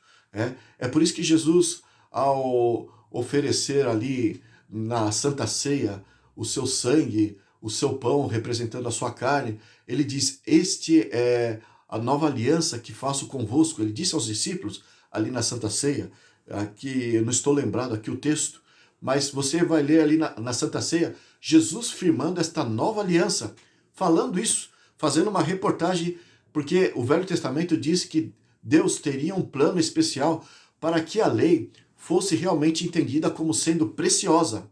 É por isso que Jesus, ao oferecer ali na Santa Ceia o seu sangue, o seu pão representando a sua carne, ele diz, este é a nova aliança que faço convosco. Ele disse aos discípulos ali na Santa Ceia, aqui eu não estou lembrado aqui o texto, mas você vai ler ali na Santa Ceia, Jesus firmando esta nova aliança, falando isso, fazendo uma reportagem, porque o Velho Testamento diz que Deus teria um plano especial para que a lei fosse realmente entendida como sendo preciosa.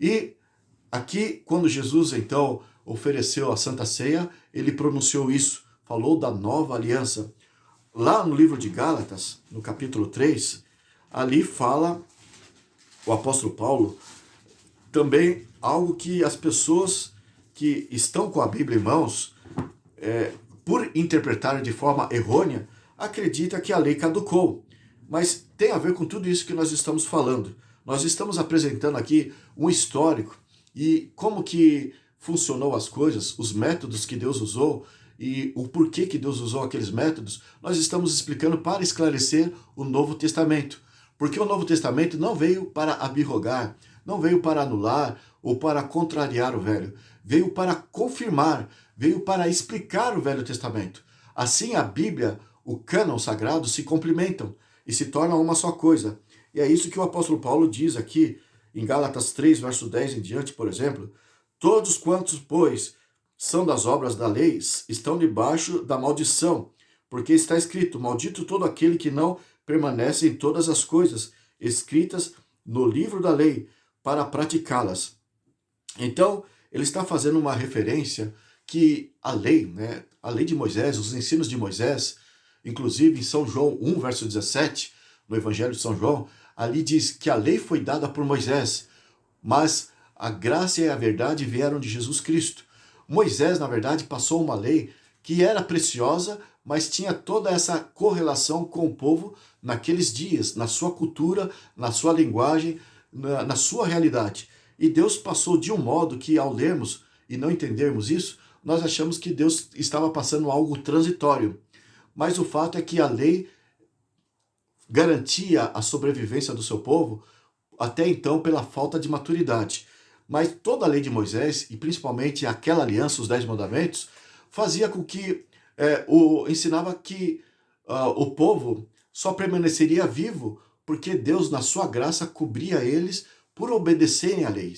E aqui, quando Jesus, então, ofereceu a Santa Ceia, ele pronunciou isso, falou da nova aliança. Lá no livro de Gálatas, no capítulo 3, ali fala o apóstolo Paulo também algo que as pessoas que estão com a Bíblia em mãos, por interpretar de forma errônea, acredita que a lei caducou. Mas tem a ver com tudo isso que nós estamos falando. Nós estamos apresentando aqui um histórico e como que funcionou as coisas, os métodos que Deus usou e o porquê que Deus usou aqueles métodos, nós estamos explicando para esclarecer o Novo Testamento. Porque o Novo Testamento não veio para abrogar, não veio para anular ou para contrariar o Velho. Veio para confirmar, veio para explicar o Velho Testamento. Assim a Bíblia, o cânon sagrado se complementam e se tornam uma só coisa. E é isso que o apóstolo Paulo diz aqui em Gálatas 3, verso 10 em diante, por exemplo. Todos quantos, pois, são das obras da lei, estão debaixo da maldição, porque está escrito, maldito todo aquele que não permanece em todas as coisas escritas no livro da lei, para praticá-las. Então, ele está fazendo uma referência que a lei, a lei de Moisés, os ensinos de Moisés, inclusive em São João 1, verso 17, no Evangelho de São João, ali diz que a lei foi dada por Moisés, mas a graça e a verdade vieram de Jesus Cristo. Moisés, na verdade, passou uma lei que era preciosa, mas tinha toda essa correlação com o povo naqueles dias, na sua cultura, na sua linguagem, na sua realidade. E Deus passou de um modo que, ao lermos e não entendermos isso, nós achamos que Deus estava passando algo transitório. Mas o fato é que a lei garantia a sobrevivência do seu povo até então pela falta de maturidade. Mas toda a lei de Moisés, e principalmente aquela aliança, os 10 mandamentos, fazia com que, ensinava que o povo só permaneceria vivo porque Deus, na sua graça, cobria eles por obedecerem à lei.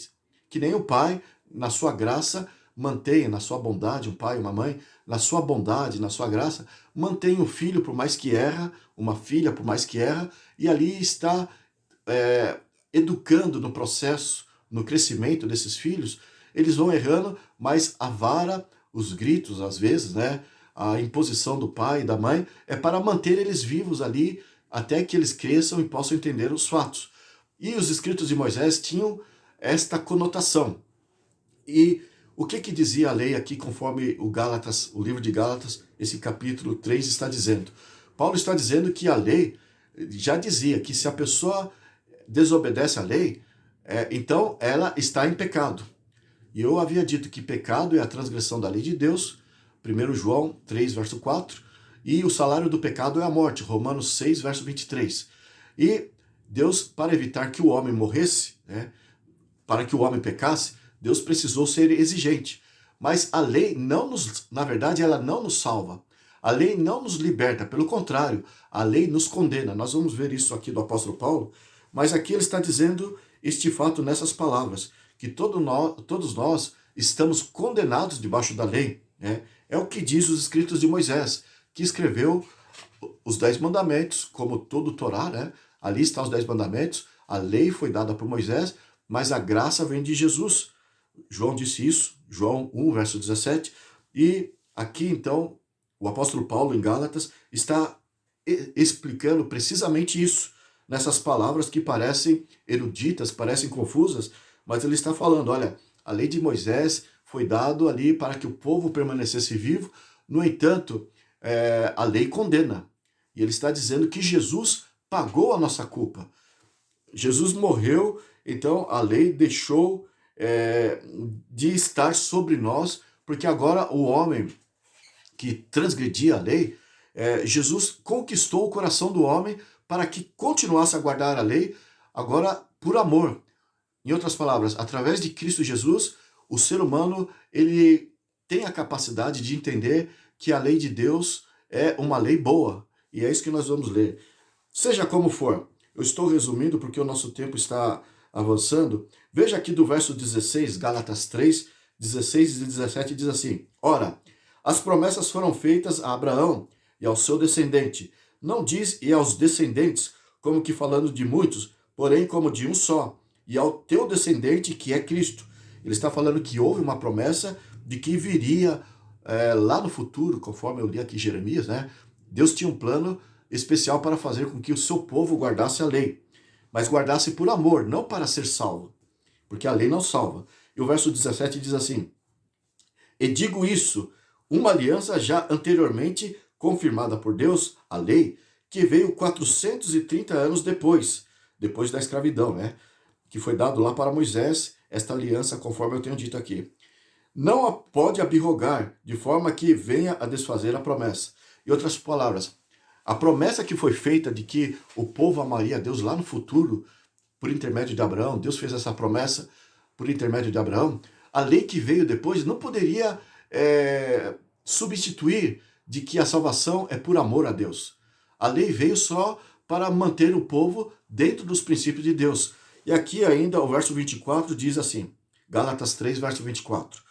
Que nem o pai, na sua graça, mantém, na sua bondade, um pai e uma mãe, na sua bondade, na sua graça, mantém o filho por mais que erra, uma filha por mais que erra, e ali está educando no processo, no crescimento desses filhos. Eles vão errando, mas a vara, os gritos, às vezes, né, a imposição do pai e da mãe, é para manter eles vivos ali, até que eles cresçam e possam entender os fatos. E os escritos de Moisés tinham esta conotação. E o que dizia a lei aqui, conforme o livro de Gálatas, esse capítulo 3 está dizendo? Paulo está dizendo que a lei já dizia que se a pessoa desobedece à lei, então ela está em pecado. E eu havia dito que pecado é a transgressão da lei de Deus, 1 João 3, verso 4, e o salário do pecado é a morte, Romanos 6, verso 23. E Deus, para evitar que o homem morresse, né, para que o homem pecasse, Deus precisou ser exigente. Mas a lei na verdade, ela não nos salva. A lei não nos liberta, pelo contrário, a lei nos condena. Nós vamos ver isso aqui do apóstolo Paulo, mas aqui ele está dizendo este fato nessas palavras, que todos nós estamos condenados debaixo da lei, né? É o que diz os escritos de Moisés, que escreveu os 10 mandamentos, como todo o Torá, né? Ali estão os 10 mandamentos, a lei foi dada por Moisés, mas a graça vem de Jesus. João disse isso, João 1, verso 17, e aqui então o apóstolo Paulo em Gálatas está explicando precisamente isso, nessas palavras que parecem eruditas, parecem confusas, mas ele está falando, olha, a lei de Moisés foi dada ali para que o povo permanecesse vivo, no entanto, a lei condena. E ele está dizendo que Jesus pagou a nossa culpa. Jesus morreu, então a lei deixou de estar sobre nós, porque agora o homem que transgredia a lei, Jesus conquistou o coração do homem para que continuasse a guardar a lei, agora por amor. Em outras palavras, através de Cristo Jesus, o ser humano ele tem a capacidade de entender que a lei de Deus é uma lei boa. E é isso que nós vamos ler. Seja como for, eu estou resumindo porque o nosso tempo está avançando. Veja aqui do verso 16, Gálatas 3, 16 e 17, diz assim: Ora, as promessas foram feitas a Abraão e ao seu descendente. Não diz e aos descendentes, como que falando de muitos, porém como de um só, e ao teu descendente, que é Cristo. Ele está falando que houve uma promessa de que viria lá no futuro, conforme eu li aqui em Jeremias, né? Deus tinha um plano especial para fazer com que o seu povo guardasse a lei, mas guardasse por amor, não para ser salvo, porque a lei não salva. E o verso 17 diz assim: E digo isso, uma aliança já anteriormente confirmada por Deus, a lei, que veio 430 anos depois da escravidão, né? Que foi dado lá para Moisés, esta aliança, conforme eu tenho dito aqui. Não a pode abrogar, de forma que venha a desfazer a promessa. Em outras palavras, a promessa que foi feita de que o povo amaria a Deus lá no futuro, por intermédio de Abraão, Deus fez essa promessa por intermédio de Abraão, a lei que veio depois não poderia substituir de que a salvação é por amor a Deus. A lei veio só para manter o povo dentro dos princípios de Deus. E aqui ainda o verso 24 diz assim, Gálatas 3, verso 24.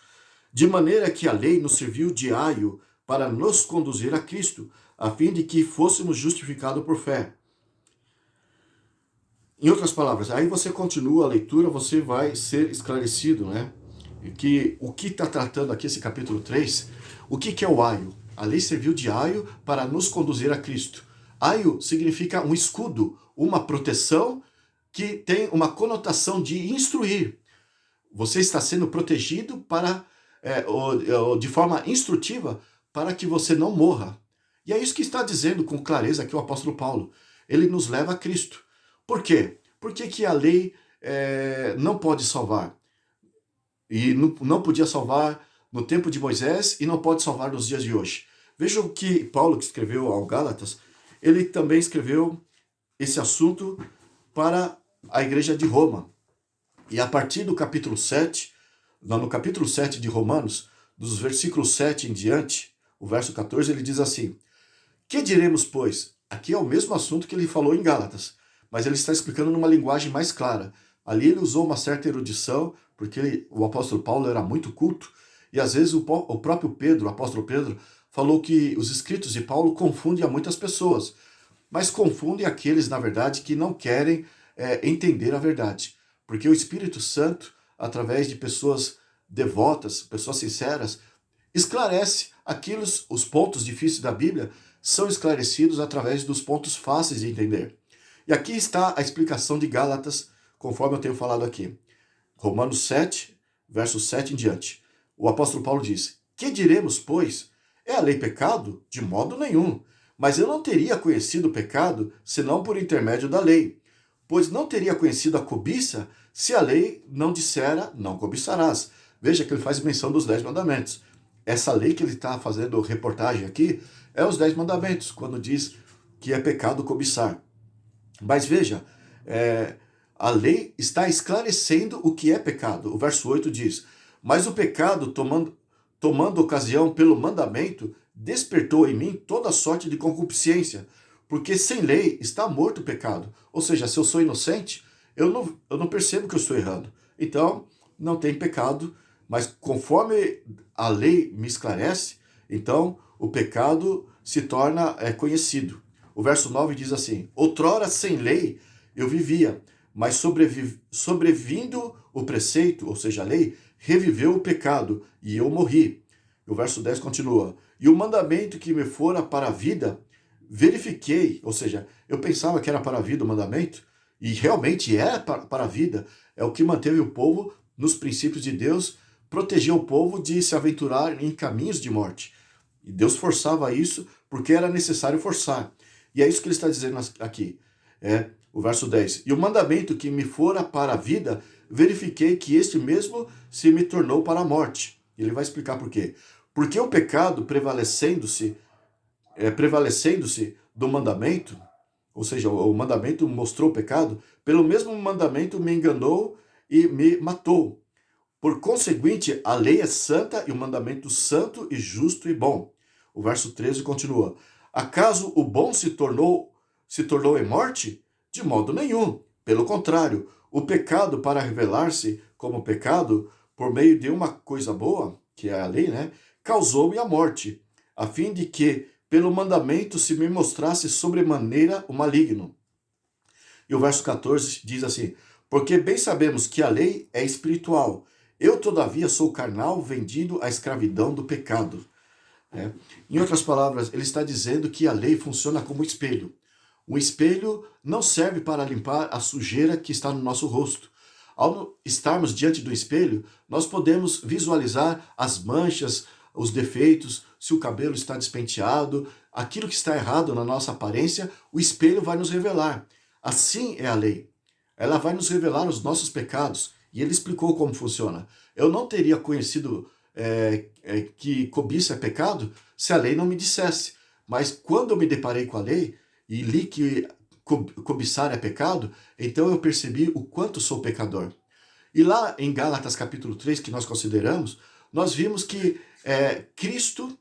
De maneira que a lei nos serviu de aio para nos conduzir a Cristo, a fim de que fôssemos justificados por fé. Em outras palavras, aí você continua a leitura, você vai ser esclarecido, né? Que o que está tratando aqui esse capítulo 3, o que é o aio? A lei serviu de aio para nos conduzir a Cristo. Aio significa um escudo, uma proteção que tem uma conotação de instruir. Você está sendo protegido de forma instrutiva para que você não morra. E é isso que está dizendo com clareza aqui o apóstolo Paulo. Ele nos leva a Cristo. Por quê? Por que que a lei não pode salvar? E não podia salvar no tempo de Moisés e não pode salvar nos dias de hoje. Veja o que Paulo, que escreveu ao Gálatas, ele também escreveu esse assunto para a igreja de Roma. E a partir do capítulo 7, no capítulo 7 de Romanos, dos versículos 7 em diante, o verso 14, ele diz assim: que diremos, pois? Aqui é o mesmo assunto que ele falou em Gálatas, mas ele está explicando numa linguagem mais clara. Ali ele usou uma certa erudição, porque o apóstolo Paulo era muito culto, e às vezes o próprio Pedro, o apóstolo Pedro, falou que os escritos de Paulo confundem a muitas pessoas, mas confundem aqueles, na verdade, que não querem entender a verdade. Porque o Espírito Santo, através de pessoas devotas, pessoas sinceras, esclarece os pontos difíceis da Bíblia, são esclarecidos através dos pontos fáceis de entender. E aqui está a explicação de Gálatas, conforme eu tenho falado aqui. Romanos 7, verso 7 em diante. O apóstolo Paulo diz: que diremos, pois? É a lei pecado? De modo nenhum. Mas eu não teria conhecido o pecado, senão por intermédio da lei. Pois não teria conhecido a cobiça, se a lei não dissera, não cobiçarás. Veja que ele faz menção dos 10 mandamentos. Essa lei que ele está fazendo reportagem aqui é os 10 mandamentos, quando diz que é pecado cobiçar. Mas veja, a lei está esclarecendo o que é pecado. O verso 8 diz: mas o pecado, tomando ocasião pelo mandamento, despertou em mim toda sorte de concupiscência, porque sem lei está morto o pecado. Ou seja, se eu sou inocente, eu não percebo que eu estou errando. Então, não tem pecado, mas conforme a lei me esclarece, então o pecado se torna conhecido. O verso 9 diz assim: outrora sem lei eu vivia, mas sobrevindo o preceito, ou seja, a lei, reviveu o pecado, e eu morri. O verso 10 continua: e o mandamento que me fora para a vida, verifiquei, ou seja, eu pensava que era para a vida o mandamento, e realmente é para a vida, é o que manteve o povo nos princípios de Deus, protegeu o povo de se aventurar em caminhos de morte. E Deus forçava isso porque era necessário forçar. E é isso que ele está dizendo aqui. O verso 10. E o mandamento que me fora para a vida, verifiquei que este mesmo se me tornou para a morte. Ele vai explicar por quê. Porque o pecado prevalecendo-se do mandamento, ou seja, o mandamento mostrou o pecado, pelo mesmo mandamento me enganou e me matou. Por conseguinte, a lei é santa e o mandamento santo e justo e bom. O verso 13 continua: acaso o bom se tornou em morte? De modo nenhum. Pelo contrário, o pecado, para revelar-se como pecado, por meio de uma coisa boa, que é a lei, causou-me a morte, a fim de que, pelo mandamento, se me mostrasse sobremaneira o maligno. E o verso 14 diz assim: porque bem sabemos que a lei é espiritual, eu, todavia, sou carnal, vendido à escravidão do pecado. Em outras palavras, ele está dizendo que a lei funciona como espelho. Um espelho não serve para limpar a sujeira que está no nosso rosto. Ao estarmos diante do espelho, nós podemos visualizar as manchas, os defeitos, se o cabelo está despenteado, aquilo que está errado na nossa aparência, o espelho vai nos revelar. Assim é a lei. Ela vai nos revelar os nossos pecados. E ele explicou como funciona. Eu não teria conhecido que cobiça é pecado se a lei não me dissesse. Mas quando eu me deparei com a lei e li que cobiçar é pecado, então eu percebi o quanto sou pecador. E lá em Gálatas capítulo 3, que nós consideramos, nós vimos que Cristo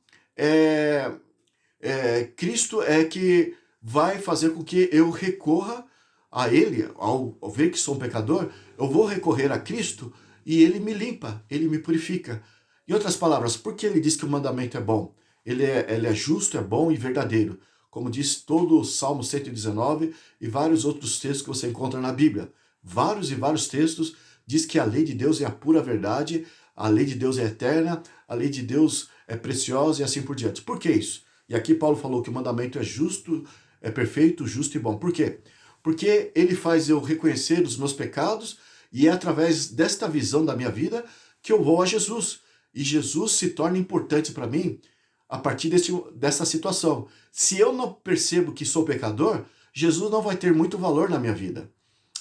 é que vai fazer com que eu recorra a Ele. Ao ver que sou um pecador, eu vou recorrer a Cristo e Ele me limpa, Ele me purifica. Em outras palavras, por que Ele diz que o mandamento é bom? Ele é justo, é bom e verdadeiro, como diz todo o Salmo 119 e vários outros textos que você encontra na Bíblia. Vários e vários textos diz que a lei de Deus é a pura verdade, a lei de Deus é eterna, a lei de Deus é preciosa e assim por diante. Por que isso? E aqui Paulo falou que o mandamento é justo, é perfeito, justo e bom. Por quê? Porque ele faz eu reconhecer os meus pecados e é através desta visão da minha vida que eu vou a Jesus. E Jesus se torna importante para mim a partir dessa situação. Se eu não percebo que sou pecador, Jesus não vai ter muito valor na minha vida.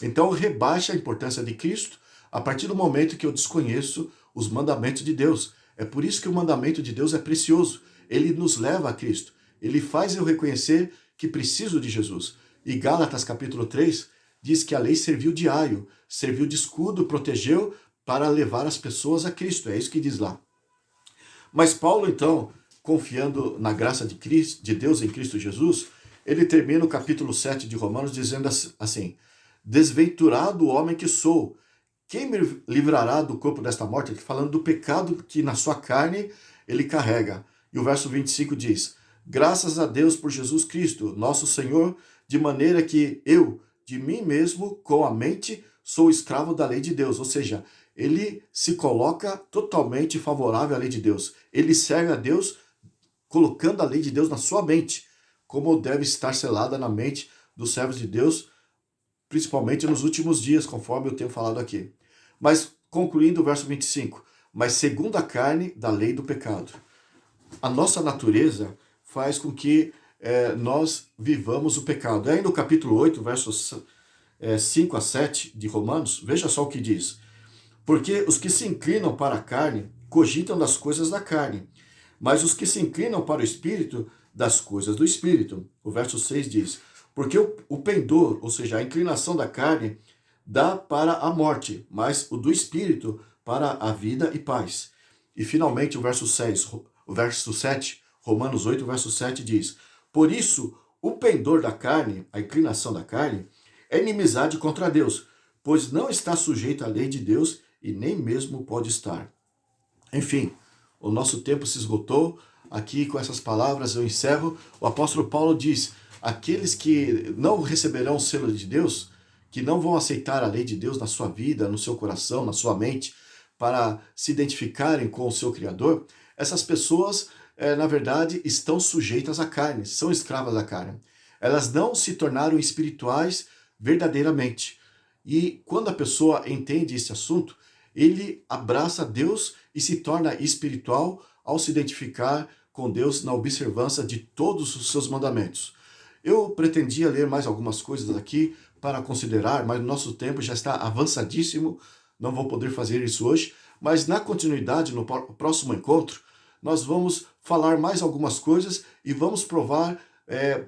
Então rebaixa a importância de Cristo a partir do momento que eu desconheço os mandamentos de Deus. É por isso que o mandamento de Deus é precioso. Ele nos leva a Cristo. Ele faz eu reconhecer que preciso de Jesus. E Gálatas capítulo 3 diz que a lei serviu de aio, serviu de escudo, protegeu para levar as pessoas a Cristo. É isso que diz lá. Mas Paulo, então, confiando na graça de Cristo, de Deus em Cristo Jesus, ele termina o capítulo 7 de Romanos dizendo assim: desventurado o homem que sou, quem me livrará do corpo desta morte? Ele falando do pecado que na sua carne ele carrega. E o verso 25 diz: graças a Deus por Jesus Cristo, nosso Senhor, de maneira que eu, de mim mesmo, com a mente, sou escravo da lei de Deus. Ou seja, ele se coloca totalmente favorável à lei de Deus. Ele serve a Deus colocando a lei de Deus na sua mente, como deve estar selada na mente dos servos de Deus, principalmente nos últimos dias, conforme eu tenho falado aqui. Mas, concluindo o verso 25, mas segundo a carne da lei do pecado. A nossa natureza faz com que nós vivamos o pecado. Aí no capítulo 8, versos 5 a 7 de Romanos, veja só o que diz. Porque os que se inclinam para a carne cogitam das coisas da carne, mas os que se inclinam para o Espírito, das coisas do Espírito. O verso 6 diz: porque o pendor, ou seja, a inclinação da carne, dá para a morte, mas o do Espírito para a vida e paz. E finalmente o verso 7, Romanos 8, verso 7 diz: por isso, o pendor da carne, a inclinação da carne, é inimizade contra Deus, pois não está sujeito à lei de Deus e nem mesmo pode estar. Enfim, o nosso tempo se esgotou. Aqui com essas palavras eu encerro. O apóstolo Paulo diz: aqueles que não receberão o selo de Deus, que não vão aceitar a lei de Deus na sua vida, no seu coração, na sua mente, para se identificarem com o seu Criador, essas pessoas, na verdade, estão sujeitas à carne, são escravas da carne. Elas não se tornaram espirituais verdadeiramente. E quando a pessoa entende esse assunto, ele abraça Deus e se torna espiritual ao se identificar com Deus na observância de todos os seus mandamentos. Eu pretendia ler mais algumas coisas aqui para considerar, mas o nosso tempo já está avançadíssimo, não vou poder fazer isso hoje, mas na continuidade, no próximo encontro, nós vamos falar mais algumas coisas e vamos provar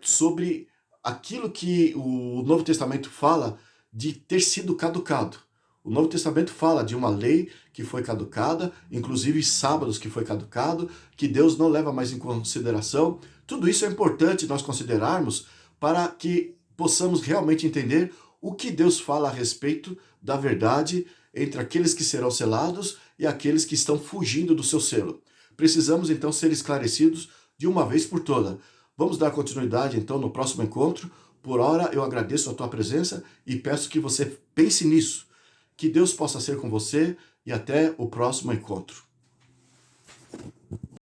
sobre aquilo que o Novo Testamento fala de ter sido caducado. O Novo Testamento fala de uma lei que foi caducada, inclusive sábados que foi caducado, que Deus não leva mais em consideração. Tudo isso é importante nós considerarmos para que possamos realmente entender o que Deus fala a respeito da verdade entre aqueles que serão selados e aqueles que estão fugindo do seu selo. Precisamos então ser esclarecidos de uma vez por toda. Vamos dar continuidade então no próximo encontro. Por hora eu agradeço a tua presença e peço que você pense nisso. Que Deus possa ser com você e até o próximo encontro.